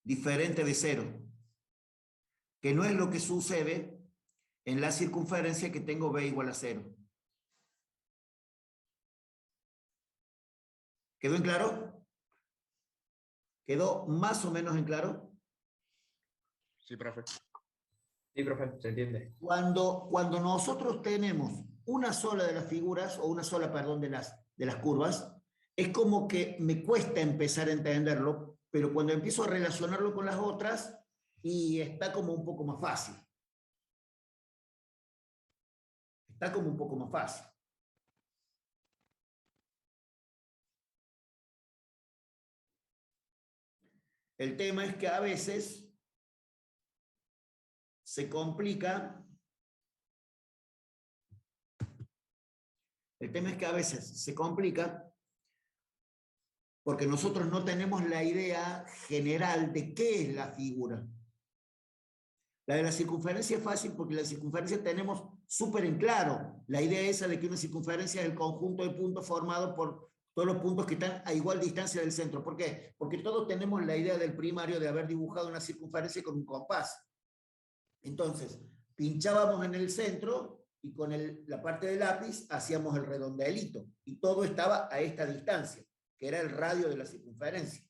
diferente de 0, que no es lo que sucede en la circunferencia que tengo B igual a 0. ¿Quedó en claro? ¿Quedó más o menos en claro? Sí, profe. Sí, profe, se entiende. Cuando nosotros tenemos una sola de las figuras, o una sola, perdón, de las curvas, es como que me cuesta empezar a entenderlo, pero cuando empiezo a relacionarlo con las otras, y está como un poco más fácil. Está como un poco más fácil. El tema es que a veces se complica. El tema es que a veces se complica porque nosotros no tenemos la idea general de qué es la figura. La de la circunferencia es fácil porque la circunferencia tenemos súper en claro. La idea esa de que una circunferencia es el conjunto de puntos formado por todos los puntos que están a igual distancia del centro. ¿Por qué? Porque todos tenemos la idea del primario de haber dibujado una circunferencia con un compás. Entonces, pinchábamos en el centro y con la parte del lápiz hacíamos el redondelito. Y todo estaba a esta distancia, que era el radio de la circunferencia.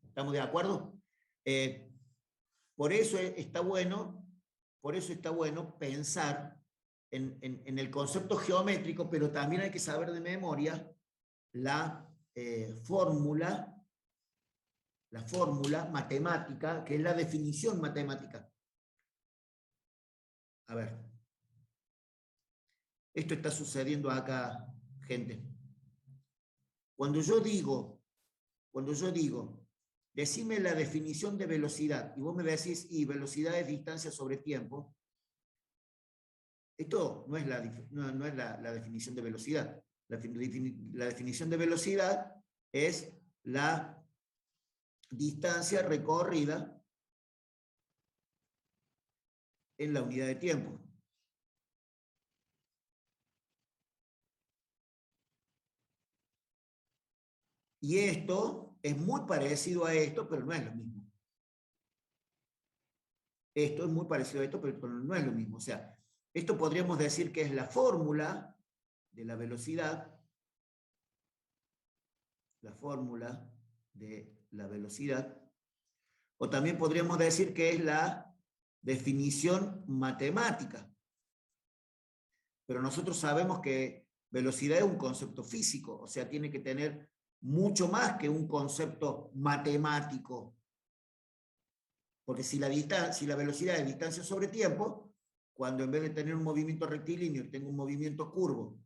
¿Estamos de acuerdo? Por eso está bueno pensar en el concepto geométrico, pero también hay que saber de memoria la fórmula matemática, que es la definición matemática. A ver. Esto está sucediendo acá, gente. Cuando yo digo, decime la definición de velocidad, y vos me decís, y velocidad es distancia sobre tiempo, esto no es la definición de velocidad. La definición de velocidad es la distancia recorrida en la unidad de tiempo. Y esto es muy parecido a esto, pero no es lo mismo. Esto es muy parecido a esto, pero no es lo mismo. O sea, esto podríamos decir que es la fórmula de la velocidad. La fórmula de la velocidad. O también podríamos decir que es la definición matemática. Pero nosotros sabemos que velocidad es un concepto físico, o sea, tiene que tener mucho más que un concepto matemático. Porque si la velocidad es distancia sobre tiempo, cuando en vez de tener un movimiento rectilíneo tengo un movimiento curvo,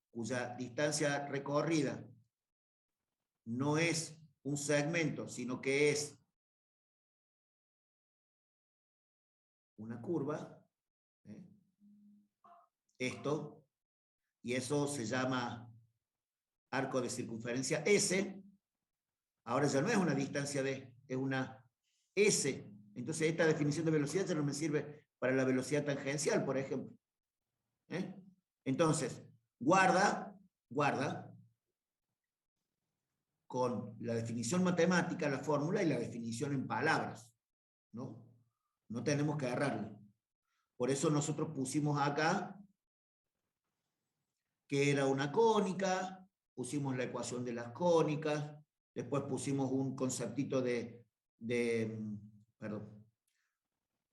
cuya distancia recorrida no es un segmento, sino que es una curva, esto, y eso se llama arco de circunferencia S, ahora ya no es una distancia D, es una S. Entonces esta definición de velocidad ya no me sirve para la velocidad tangencial, por ejemplo. Entonces, guarda con la definición matemática, la fórmula, y la definición en palabras, ¿no? No tenemos que agarrarlo. Por eso nosotros pusimos acá que era una cónica, pusimos la ecuación de las cónicas, después pusimos un conceptito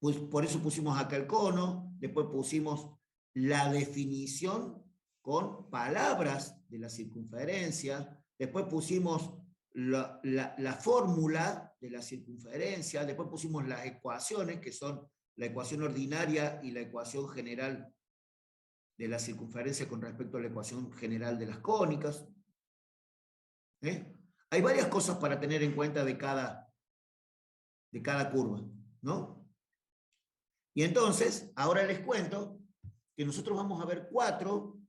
pues por eso pusimos acá el cono, después pusimos la definición con palabras de la circunferencia, después pusimos la fórmula de la circunferencia, después pusimos las ecuaciones, que son la ecuación ordinaria y la ecuación general de la circunferencia con respecto a la ecuación general de las cónicas. Hay varias cosas para tener en cuenta de cada curva, ¿no? Y entonces, ahora les cuento que nosotros vamos a ver 4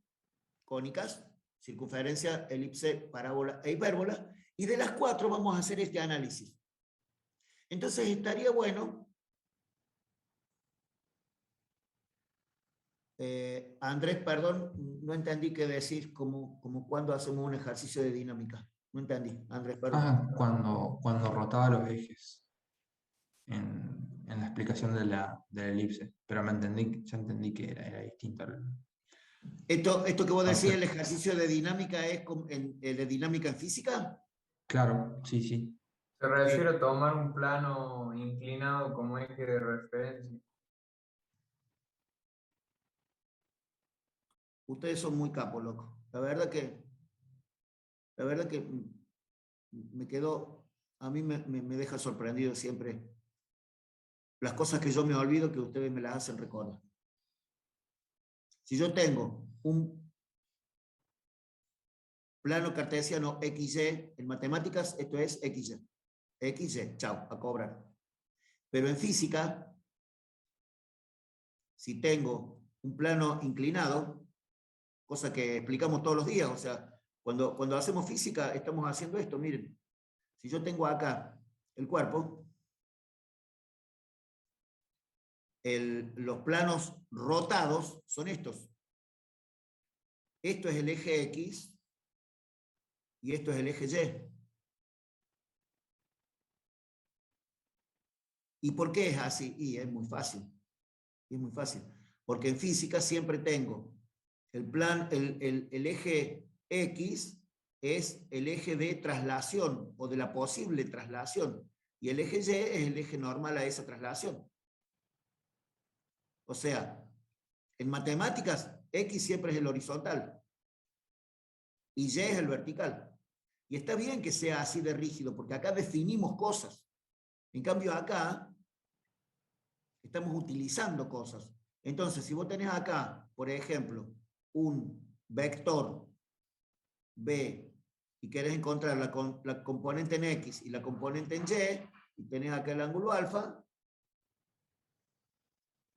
cónicas, circunferencia, elipse, parábola e hipérbola, y de las 4 vamos a hacer este análisis. Entonces estaría bueno, Andrés, perdón, no entendí qué decir, como cuando hacemos un ejercicio de dinámica. No entendí, Andrés, perdón. Cuando rotaba los ejes en la explicación de la elipse, pero ya entendí que era distinto. Esto que vos decís, el ejercicio de dinámica, ¿es de dinámica en física? Claro, sí. Se refiere a tomar un plano inclinado como eje de referencia. Ustedes son muy capos, loco. La verdad que me quedó, a mí me deja sorprendido siempre las cosas que yo me olvido, que ustedes me las hacen recordar. Si yo tengo un plano cartesiano XY, en matemáticas esto es XY. X, Y, chao, a cobrar. Pero en física, si tengo un plano inclinado, cosa que explicamos todos los días, o sea, cuando hacemos física estamos haciendo esto, miren, si yo tengo acá el cuerpo, los planos rotados son estos. Esto es el eje X y esto es el eje Y. ¿Y por qué es así? Y es muy fácil. Es muy fácil. Porque en física siempre tengo el eje X es el eje de traslación o de la posible traslación. Y el eje Y es el eje normal a esa traslación. O sea, en matemáticas, X siempre es el horizontal y Y es el vertical. Y está bien que sea así de rígido, porque acá definimos cosas. En cambio, acá estamos utilizando cosas. Entonces, si vos tenés acá, por ejemplo, un vector B y querés encontrar la componente en X y la componente en y tenés acá el ángulo alfa,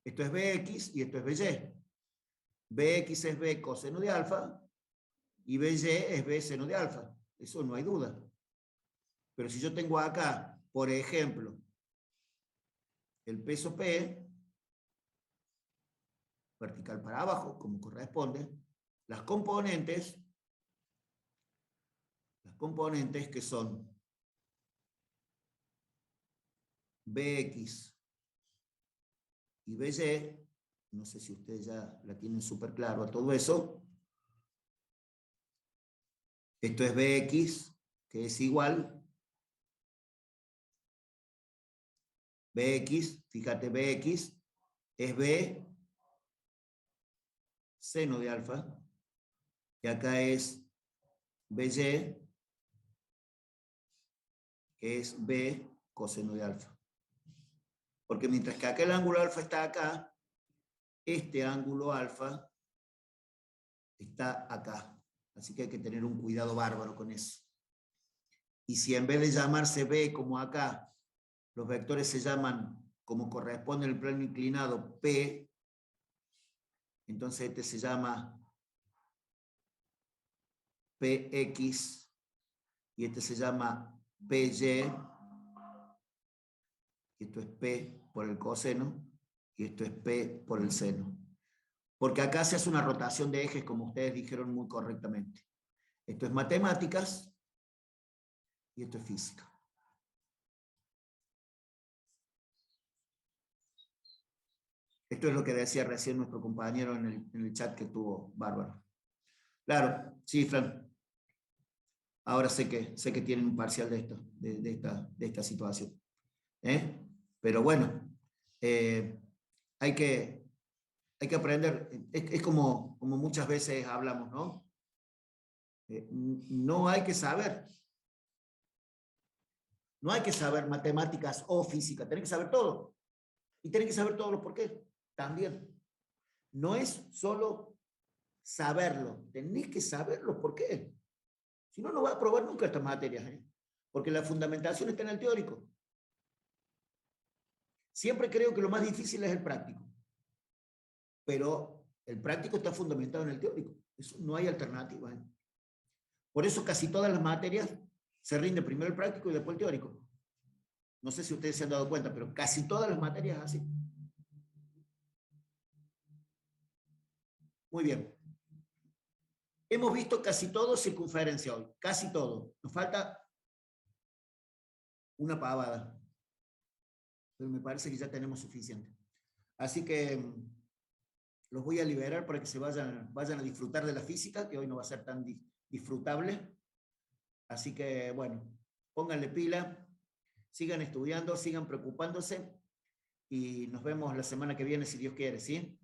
esto es Bx y esto es By. Bx es B coseno de alfa y By es B seno de alfa. Eso no hay duda. Pero si yo tengo acá, por ejemplo, el peso P, vertical para abajo, como corresponde, las componentes que son Bx y By, no sé si ustedes ya la tienen súper claro a todo eso. Esto es Bx, que es igual. Bx, fíjate, Bx es B seno de alfa. Y acá es By, que es B coseno de alfa. Porque mientras que acá el ángulo alfa está acá, este ángulo alfa está acá. Así que hay que tener un cuidado bárbaro con eso. Y si en vez de llamarse B como acá, los vectores se llaman como corresponde el plano inclinado P, entonces este se llama Px y este se llama Py, y esto es P por el coseno y esto es P por el seno. Porque acá se hace una rotación de ejes, como ustedes dijeron muy correctamente. Esto es matemáticas y esto es física. Esto es lo que decía recién nuestro compañero en el chat que tuvo Bárbaro. Claro, sí, Fran. Ahora sé que tienen un parcial de esto, de esta situación. Pero bueno, hay que aprender. Es como muchas veces hablamos, ¿no? No hay que saber. No hay que saber matemáticas o física, tenés que saber todo. Y tenés que saber todos los por qué también. No es solo saberlo, tenés que saber los por qué. Si no, no vas a probar nunca estas materias, porque la fundamentación está en el teórico. Siempre creo que lo más difícil es el práctico, pero el práctico está fundamentado en el teórico. Eso no hay alternativa. Por eso casi todas las materias se rinde primero el práctico y después el teórico. No sé si ustedes se han dado cuenta, pero casi todas las materias así. Muy bien. Hemos visto casi todo circunferencia hoy, casi todo. Nos falta una pavada, pero me parece que ya tenemos suficiente. Así que los voy a liberar para que se vayan a disfrutar de la física, que hoy no va a ser tan disfrutable. Así que, bueno, pónganle pila, sigan estudiando, sigan preocupándose y nos vemos la semana que viene, si Dios quiere, ¿sí?